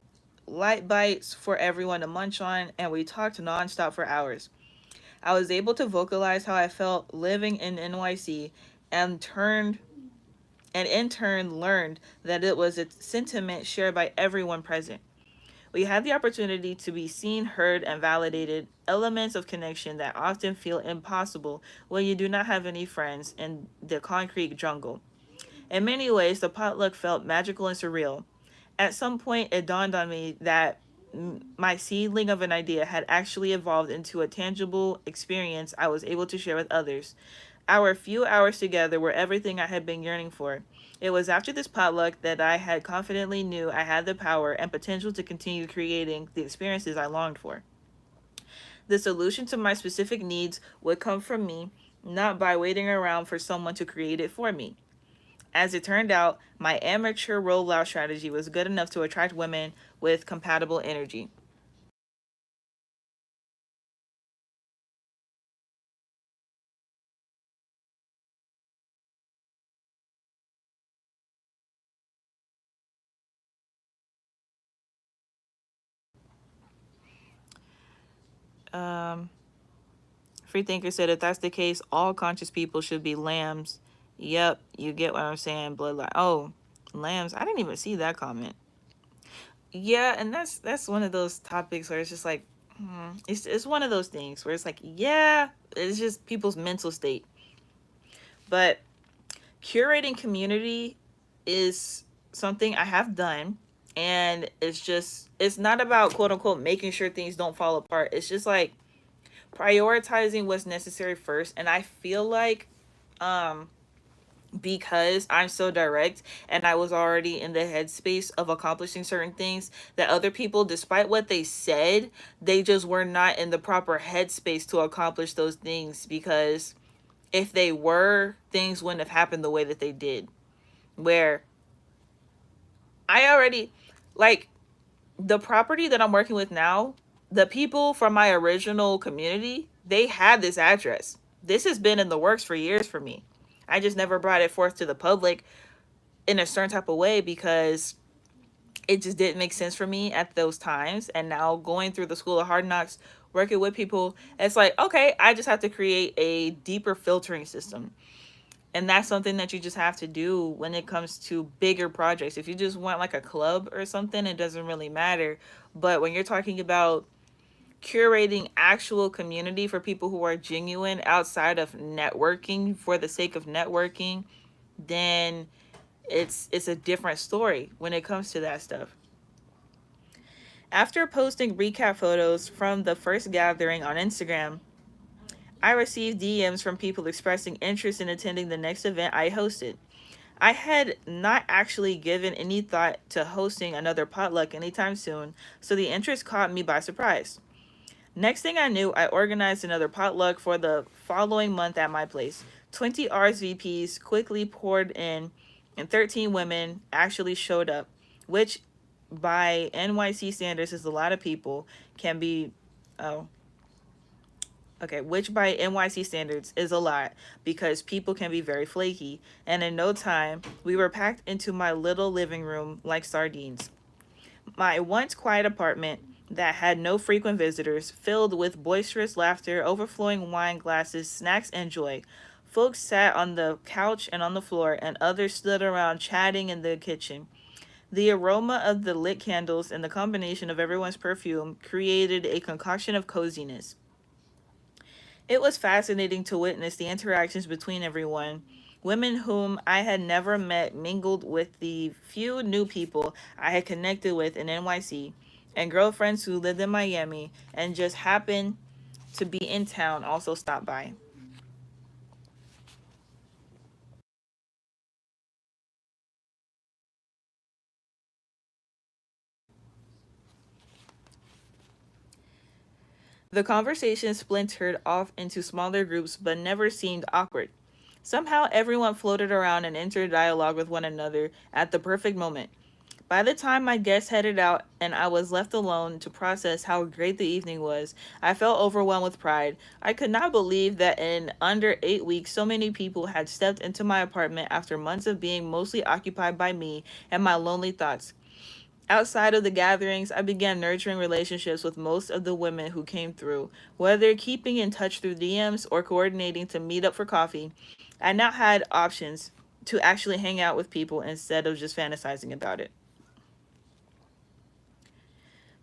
light bites for everyone to munch on, and we talked nonstop for hours. I was able to vocalize how I felt living in NYC and in turn learned that it was a sentiment shared by everyone present. We had the opportunity to be seen, heard, and validated, elements of connection that often feel impossible when you do not have any friends in the concrete jungle. In many ways, the potluck felt magical and surreal. At some point, it dawned on me that my seedling of an idea had actually evolved into a tangible experience I was able to share with others. Our few hours together were everything I had been yearning for. It was after this potluck that I had confidently knew I had the power and potential to continue creating the experiences I longed for. The solution to my specific needs would come from me, not by waiting around for someone to create it for me. As it turned out, my amateur rollout strategy was good enough to attract women with compatible energy. Um, Freethinker said, if that's the case, all conscious people should be lambs. Yep, you get what I'm saying. Bloodline. Oh, lambs. I didn't even see that comment. Yeah, and that's one of those topics where it's just like, it's one of those things where it's like, yeah, it's just people's mental state. But curating community is something I have done, and it's not about quote unquote making sure things don't fall apart. It's just like prioritizing what's necessary first. And I feel like um because I'm so direct and I was already in the headspace of accomplishing certain things, that other people, despite what they said, they just were not in the proper headspace to accomplish those things, because if they were, things wouldn't have happened the way that they did. Where I already, like, the property that I'm working with now, the people from my original community, they had this address. This has been in the works for years for me. I just never brought it forth to the public in a certain type of way because it just didn't make sense for me at those times. And now going through the school of hard knocks, working with people, it's like, okay, I just have to create a deeper filtering system. And that's something that you just have to do when it comes to bigger projects. If you just want like a club or something, it doesn't really matter. But when you're talking about curating actual community for people who are genuine outside of networking for the sake of networking, then it's a different story when it comes to that stuff. After posting recap photos from the first gathering on Instagram, I received DMs from people expressing interest in attending the next event I hosted. I had not actually given any thought to hosting another potluck anytime soon, so the interest caught me by surprise. Next thing I knew, I organized another potluck for the following month at my place. 20 RSVPs quickly poured in, and 13 women actually showed up, which by NYC standards is a lot of people, can be, oh, okay, which by NYC standards is a lot because people can be very flaky. And in no time, we were packed into my little living room like sardines. My once quiet apartment that had no frequent visitors, filled with boisterous laughter, overflowing wine glasses, snacks, and joy. Folks sat on the couch and on the floor, and others stood around chatting in the kitchen. The aroma of the lit candles and the combination of everyone's perfume created a concoction of coziness. It was fascinating to witness the interactions between everyone. Women whom I had never met mingled with the few new people I had connected with in NYC, and girlfriends who lived in Miami and just happened to be in town also stopped by. The conversation splintered off into smaller groups but never seemed awkward. Somehow everyone floated around and entered dialogue with one another at the perfect moment. By the time my guests headed out and I was left alone to process how great the evening was, I felt overwhelmed with pride. I could not believe that in under 8 weeks, so many people had stepped into my apartment after months of being mostly occupied by me and my lonely thoughts. Outside of the gatherings, I began nurturing relationships with most of the women who came through, whether keeping in touch through DMs or coordinating to meet up for coffee. I now had options to actually hang out with people instead of just fantasizing about it.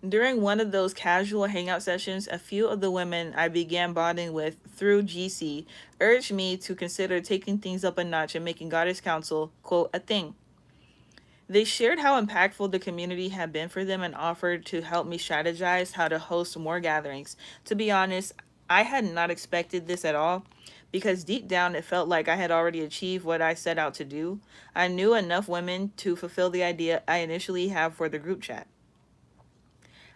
During one of those casual hangout sessions, a few of the women I began bonding with through GC urged me to consider taking things up a notch and making Goddess Council, quote, a thing. They shared how impactful the community had been for them and offered to help me strategize how to host more gatherings. To be honest, I had not expected this at all because deep down it felt like I had already achieved what I set out to do. I knew enough women to fulfill the idea I initially had for the group chat.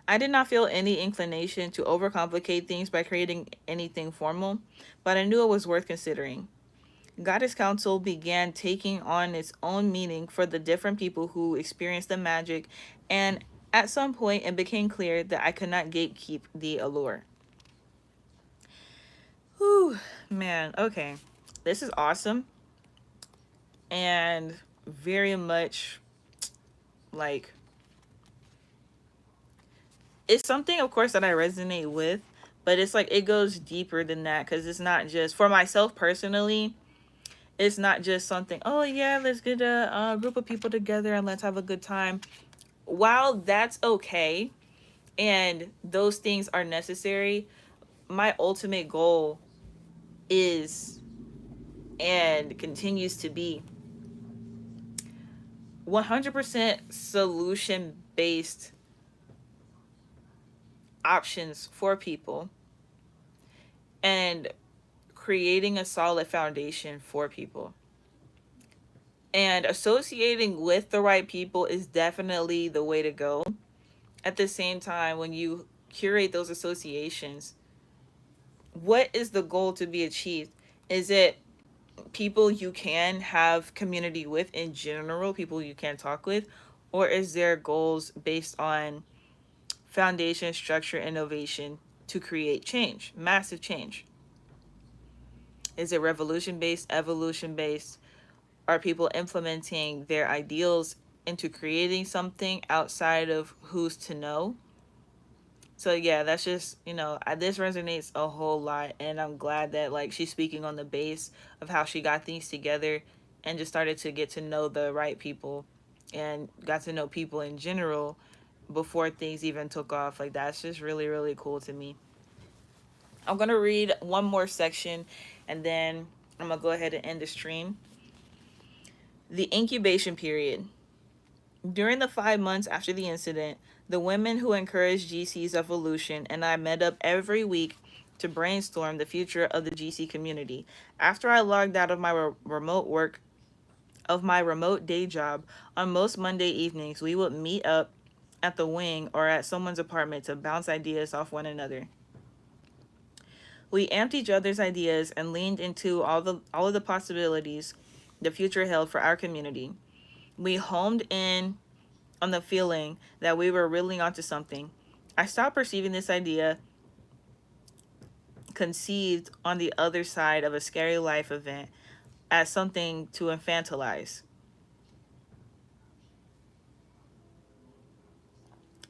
I did not feel any inclination to overcomplicate things by creating anything formal, but I knew it was worth considering. Goddess Council began taking on its own meaning for the different people who experienced the magic, and at some point it became clear that I could not gatekeep the allure. Whew, man, okay. This is awesome and very much like it's something, of course, that I resonate with, but it's like it goes deeper than that because it's not just for myself personally. It's not just something, oh yeah, let's get a group of people together and let's have a good time. While that's okay and those things are necessary, my ultimate goal is and continues to be 100% solution based options for people and creating a solid foundation for people. And associating with the right people is definitely the way to go. At the same time, when you curate those associations, what is the goal to be achieved? Is it people you can have community with in general, people you can talk with, or is there goals based on foundation, structure, innovation to create change, massive change? Is it revolution based, evolution based? Are people implementing their ideals into creating something outside of who's to know? So yeah, that's just, this resonates a whole lot, and I'm glad that like she's speaking on the base of how she got things together and just started to get to know the right people and got to know people in general before things even took off. Like that's just really really cool to me. I'm going to read one more section and then I'm going to go ahead and end the stream. The incubation period. During the 5 months after the incident, the women who encouraged GC's evolution and I met up every week to brainstorm the future of the GC community. After I logged out of my remote work, of my remote day job, on most Monday evenings, we would meet up at the wing or at someone's apartment to bounce ideas off one another. We amped each other's ideas and leaned into all of the possibilities the future held for our community. We homed in on the feeling that we were really onto something. I stopped perceiving this idea conceived on the other side of a scary life event as something to infantilize.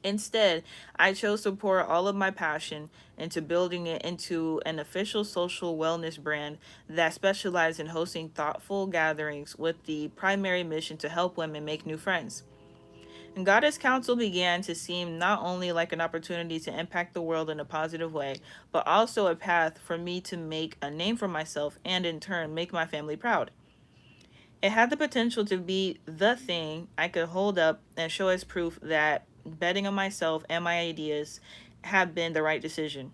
Instead, I chose to pour all of my passion into building it into an official social wellness brand that specialized in hosting thoughtful gatherings with the primary mission to help women make new friends. And Goddess Council began to seem not only like an opportunity to impact the world in a positive way, but also a path for me to make a name for myself and in turn make my family proud. It had the potential to be the thing I could hold up and show as proof that betting on myself and my ideas had been the right decision.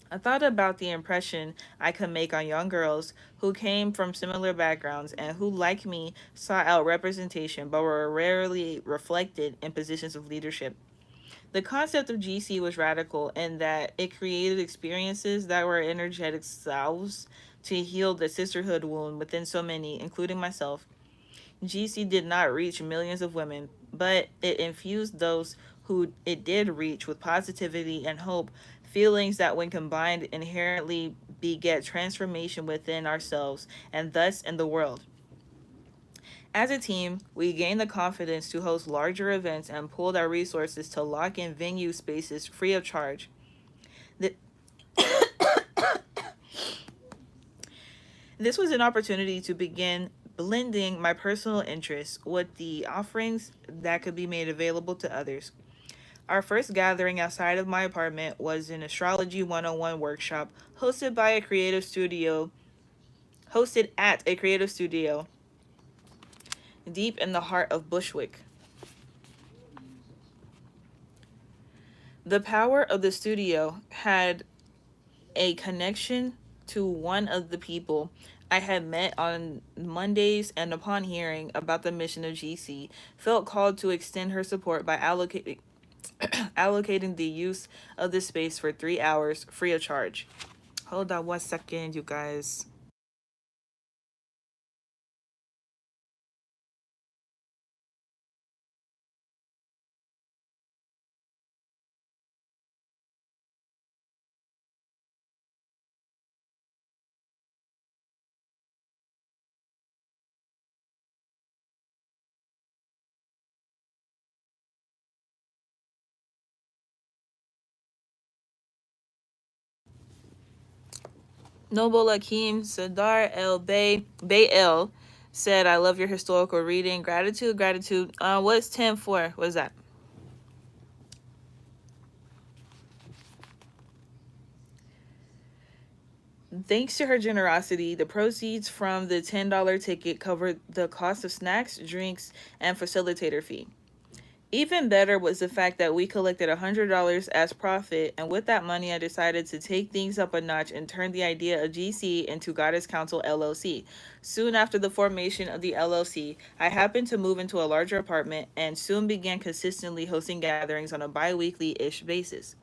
I thought about the impression I could make on young girls who came from similar backgrounds and who, like me, sought out representation but were rarely reflected in positions of leadership. The concept of GC was radical in that it created experiences that were energetic salves to heal the sisterhood wound within so many, including myself. GC did not reach millions of women, but it infused those who it did reach with positivity and hope, feelings that, when combined, inherently beget transformation within ourselves and thus in the world. As a team, we gained the confidence to host larger events and pooled our resources to lock in venue spaces free of charge. This was an opportunity to begin blending my personal interests with the offerings that could be made available to others. Our first gathering outside of my apartment was an astrology 101 workshop hosted by a creative studio, hosted at a creative studio deep in the heart of Bushwick. The power of the studio had a connection to one of the people I had met on Mondays, and upon hearing about the mission of GC, felt called to extend her support by allocating the use of the space for 3 hours free of charge. Hold on 1 second, you guys. Noble Akeem Sadar El Bay El said, "I love your historical reading. Gratitude, gratitude." What's 10 for? What is that? Thanks to her generosity, the proceeds from the $10 ticket covered the cost of snacks, drinks, and facilitator fee. Even better was the fact that we collected $100 as profit, and with that money, I decided to take things up a notch and turn the idea of GC into Goddess Council LLC. Soon after the formation of the LLC, I happened to move into a larger apartment and soon began consistently hosting gatherings on a bi weekly ish basis.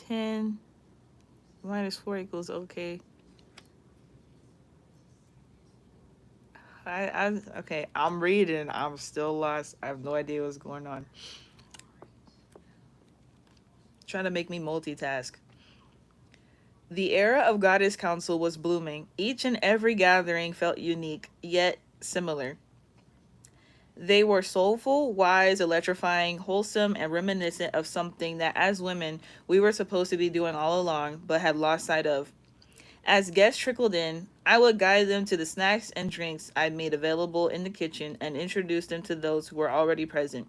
10 minus 4 equals okay. Okay, I'm reading. I'm still lost. I have no idea what's going on. Trying to make me multitask. The era of Goddess Council was blooming. Each and every gathering felt unique, yet similar. They were soulful, wise, electrifying, wholesome, and reminiscent of something that as women we were supposed to be doing all along, but had lost sight of. As guests trickled in, I would guide them to the snacks and drinks I'd made available in the kitchen and introduce them to those who were already present.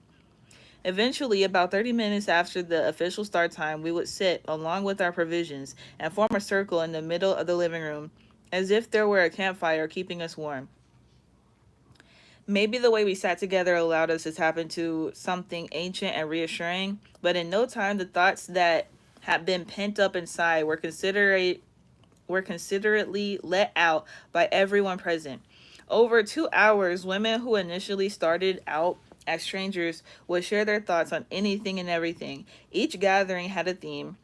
Eventually, about 30 minutes after the official start time, we would sit, along with our provisions, and form a circle in the middle of the living room, as if there were a campfire keeping us warm. Maybe the way we sat together allowed us to tap into something ancient and reassuring, but in no time, the thoughts that had been pent up inside were considerately let out by everyone present. Over 2 hours, women who initially started out as strangers would share their thoughts on anything and everything. Each gathering had a theme,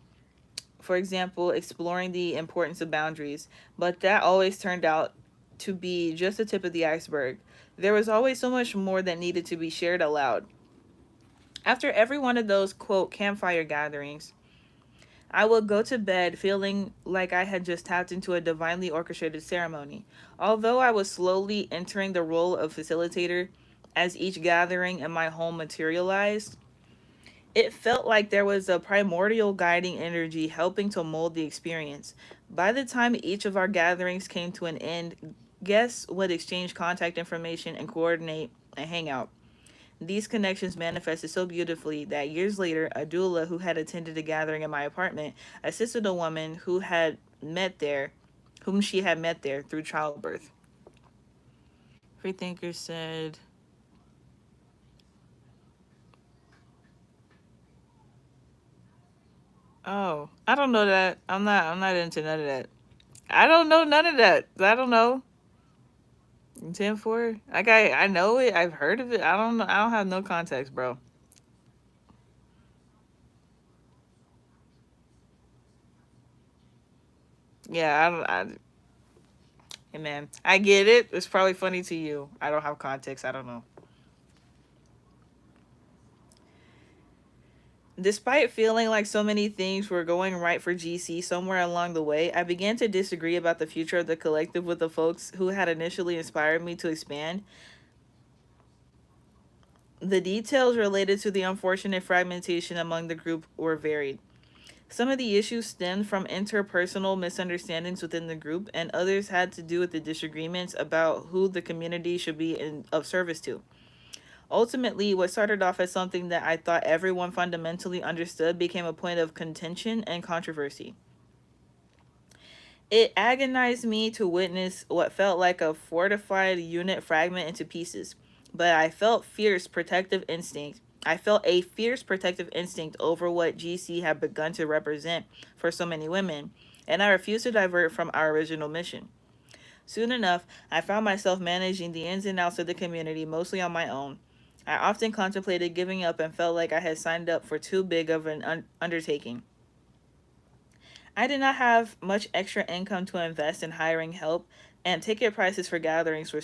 for example, exploring the importance of boundaries, but that always turned out to be just the tip of the iceberg. There was always so much more that needed to be shared aloud. After every one of those, quote, campfire gatherings, I would go to bed feeling like I had just tapped into a divinely orchestrated ceremony. Although I was slowly entering the role of facilitator as each gathering in my home materialized, it felt like there was a primordial guiding energy helping to mold the experience. By the time each of our gatherings came to an end, guests would exchange contact information and coordinate a hangout. These connections manifested so beautifully that years later, a doula who had attended a gathering in my apartment assisted a woman whom she had met there through childbirth. Freethinker said, "Oh, I don't know that. I'm not into none of that. I don't know none of that. I don't know." 10-4. Like I know it. I've heard of it. I don't know. I don't have no context, bro. Yeah, I don't. Hey, man, I get it. It's probably funny to you. I don't have context. I don't know. Despite feeling like so many things were going right for GC somewhere along the way, I began to disagree about the future of the collective with the folks who had initially inspired me to expand. The details related to the unfortunate fragmentation among the group were varied. Some of the issues stemmed from interpersonal misunderstandings within the group, and others had to do with the disagreements about who the community should be of service to. Ultimately, what started off as something that I thought everyone fundamentally understood became a point of contention and controversy. It agonized me to witness what felt like a fortified unit fragment into pieces, but I felt a fierce protective instinct over what GC had begun to represent for so many women, and I refused to divert from our original mission. Soon enough, I found myself managing the ins and outs of the community mostly on my own. I often contemplated giving up and felt like I had signed up for too big of an undertaking. I did not have much extra income to invest in hiring help, and ticket prices for gatherings were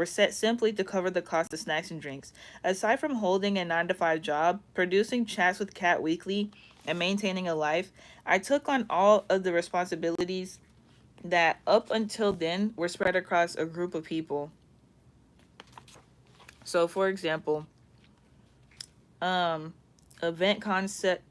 set simply to cover the cost of snacks and drinks. Aside from holding a 9 to 5 job, producing Chats with Cat weekly, and maintaining a life, I took on all of the responsibilities that up until then were spread across a group of people. So for example, um event concept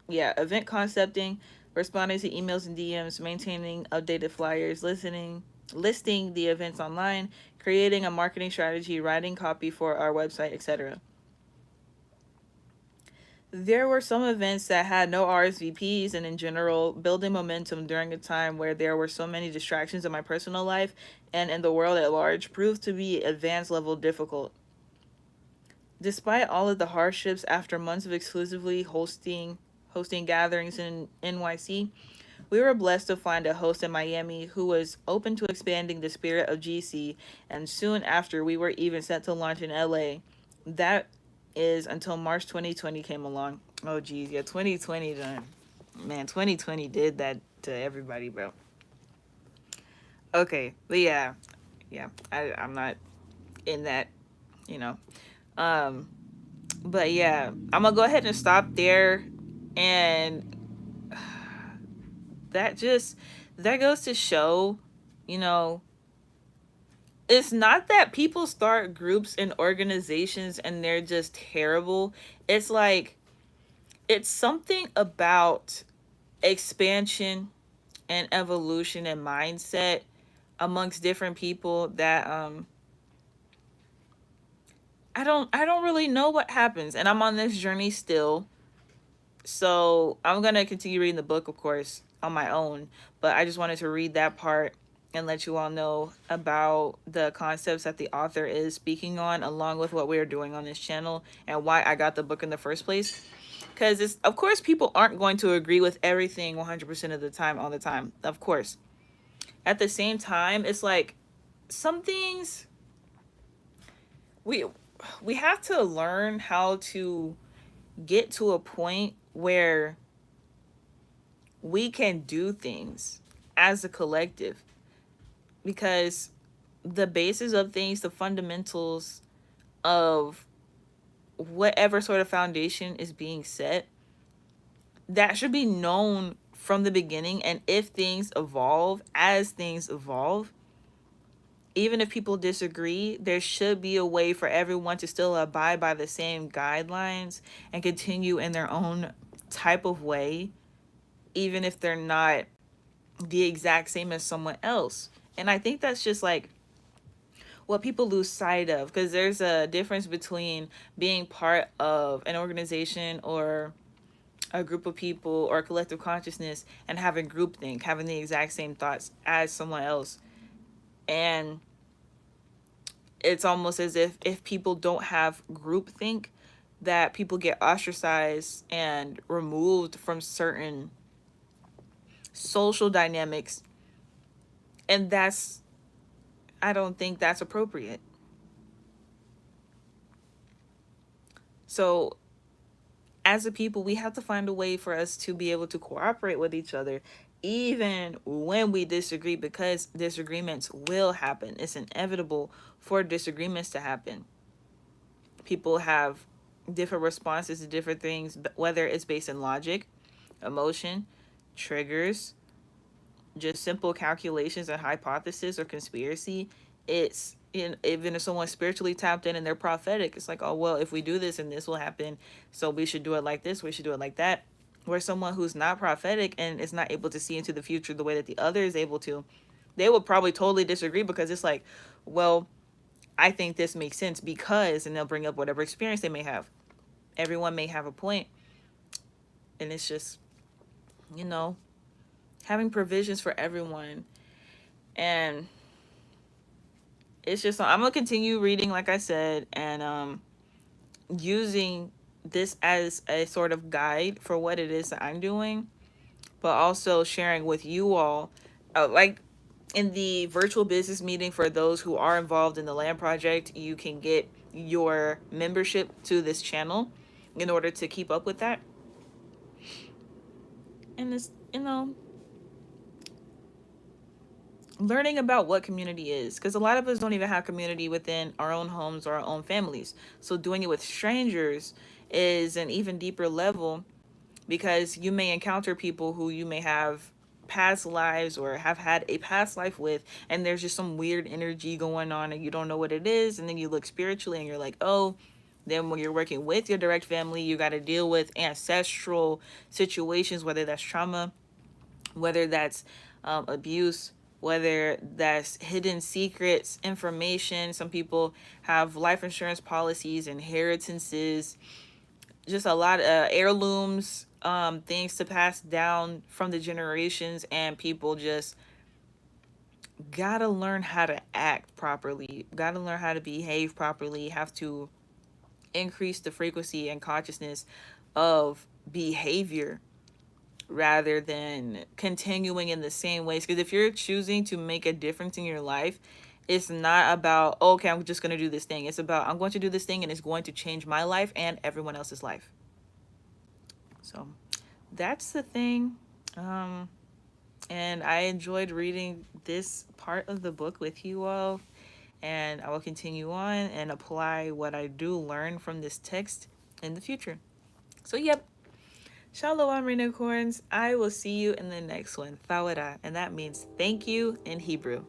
event concepting, responding to emails and DMs, maintaining updated flyers, listing the events online, creating a marketing strategy, writing copy for our website, etc. There were some events that had no RSVPs, and in general, building momentum during a time where there were so many distractions in my personal life and in the world at large proved to be advanced level difficult. Despite all of the hardships after months of exclusively hosting gatherings in NYC, we were blessed to find a host in Miami who was open to expanding the spirit of GC, and soon after we were even set to launch in LA. That is until March 2020 came along. Oh geez, yeah, 2020 done. Man, 2020 did that to everybody, bro. Okay, but yeah, I'm not in that, you know. Um, but yeah, I'm gonna go ahead and stop there, and that just that goes to show, you know, it's not that people start groups and organizations and they're just terrible. It's like it's something about expansion and evolution and mindset amongst different people that I don't really know what happens, and I'm on this journey still. So I'm gonna continue reading the book, of course, on my own. But I just wanted to read that part and let you all know about the concepts that the author is speaking on, along with what we're doing on this channel and why I got the book in the first place. Because it's, of course, people aren't going to agree with everything 100% of the time, all the time. Of course. At the same time, it's like some things we we have to learn how to get to a point where we can do things as a collective, because the basis of things, the fundamentals of whatever sort of foundation is being set, that should be known from the beginning. And if things evolve, as things evolve, even if people disagree, there should be a way for everyone to still abide by the same guidelines and continue in their own type of way, even if they're not the exact same as someone else. And I think that's just like what people lose sight of, because there's a difference between being part of an organization or a group of people or a collective consciousness and having groupthink, having the exact same thoughts as someone else. And it's almost as if people don't have groupthink, that people get ostracized and removed from certain social dynamics, and that's, I don't think that's appropriate. So as a people, we have to find a way for us to be able to cooperate with each other even when we disagree, because disagreements will happen. It's inevitable for disagreements to happen. People have different responses to different things, whether it's based in logic, emotion, triggers, just simple calculations and hypothesis, or conspiracy. It's even if someone's spiritually tapped in and they're prophetic, it's like, oh well, if we do this and this will happen, so we should do it like this, we should do it like that. where someone who's not prophetic and is not able to see into the future the way that the other is able to, they will probably totally disagree, because it's like, well, I think this makes sense because, and they'll bring up whatever experience they may have. Everyone may have a point, and it's just, you know, having provisions for everyone. And it's just, I'm gonna continue reading, like I said, and using this as a sort of guide for what it is that I'm doing, but also sharing with you all, like in the virtual business meeting, for those who are involved in the land project, you can get your membership to this channel in order to keep up with that. And it's, learning about what community is, because a lot of us don't even have community within our own homes or our own families. So doing it with strangers is an even deeper level, because you may encounter people who you may have past lives or have had a past life with, and there's just some weird energy going on and you don't know what it is, and then you look spiritually and you're like, oh. Then when you're working with your direct family, you got to deal with ancestral situations, whether that's trauma, whether that's abuse, whether that's hidden secrets, information. Some people have life insurance policies, inheritances, just a lot of heirlooms, things to pass down from the generations, and people just gotta learn how to act properly, gotta learn how to behave properly, have to increase the frequency and consciousness of behavior rather than continuing in the same ways. Because if you're choosing to make a difference in your life, it's not about, oh, okay, I'm just going to do this thing. It's about, I'm going to do this thing and it's going to change my life and everyone else's life. So that's the thing. And I enjoyed reading this part of the book with you all. And I will continue on and apply what I do learn from this text in the future. So, yep. Shalom, unicorns. I will see you in the next one. Thawada. And that means thank you in Hebrew.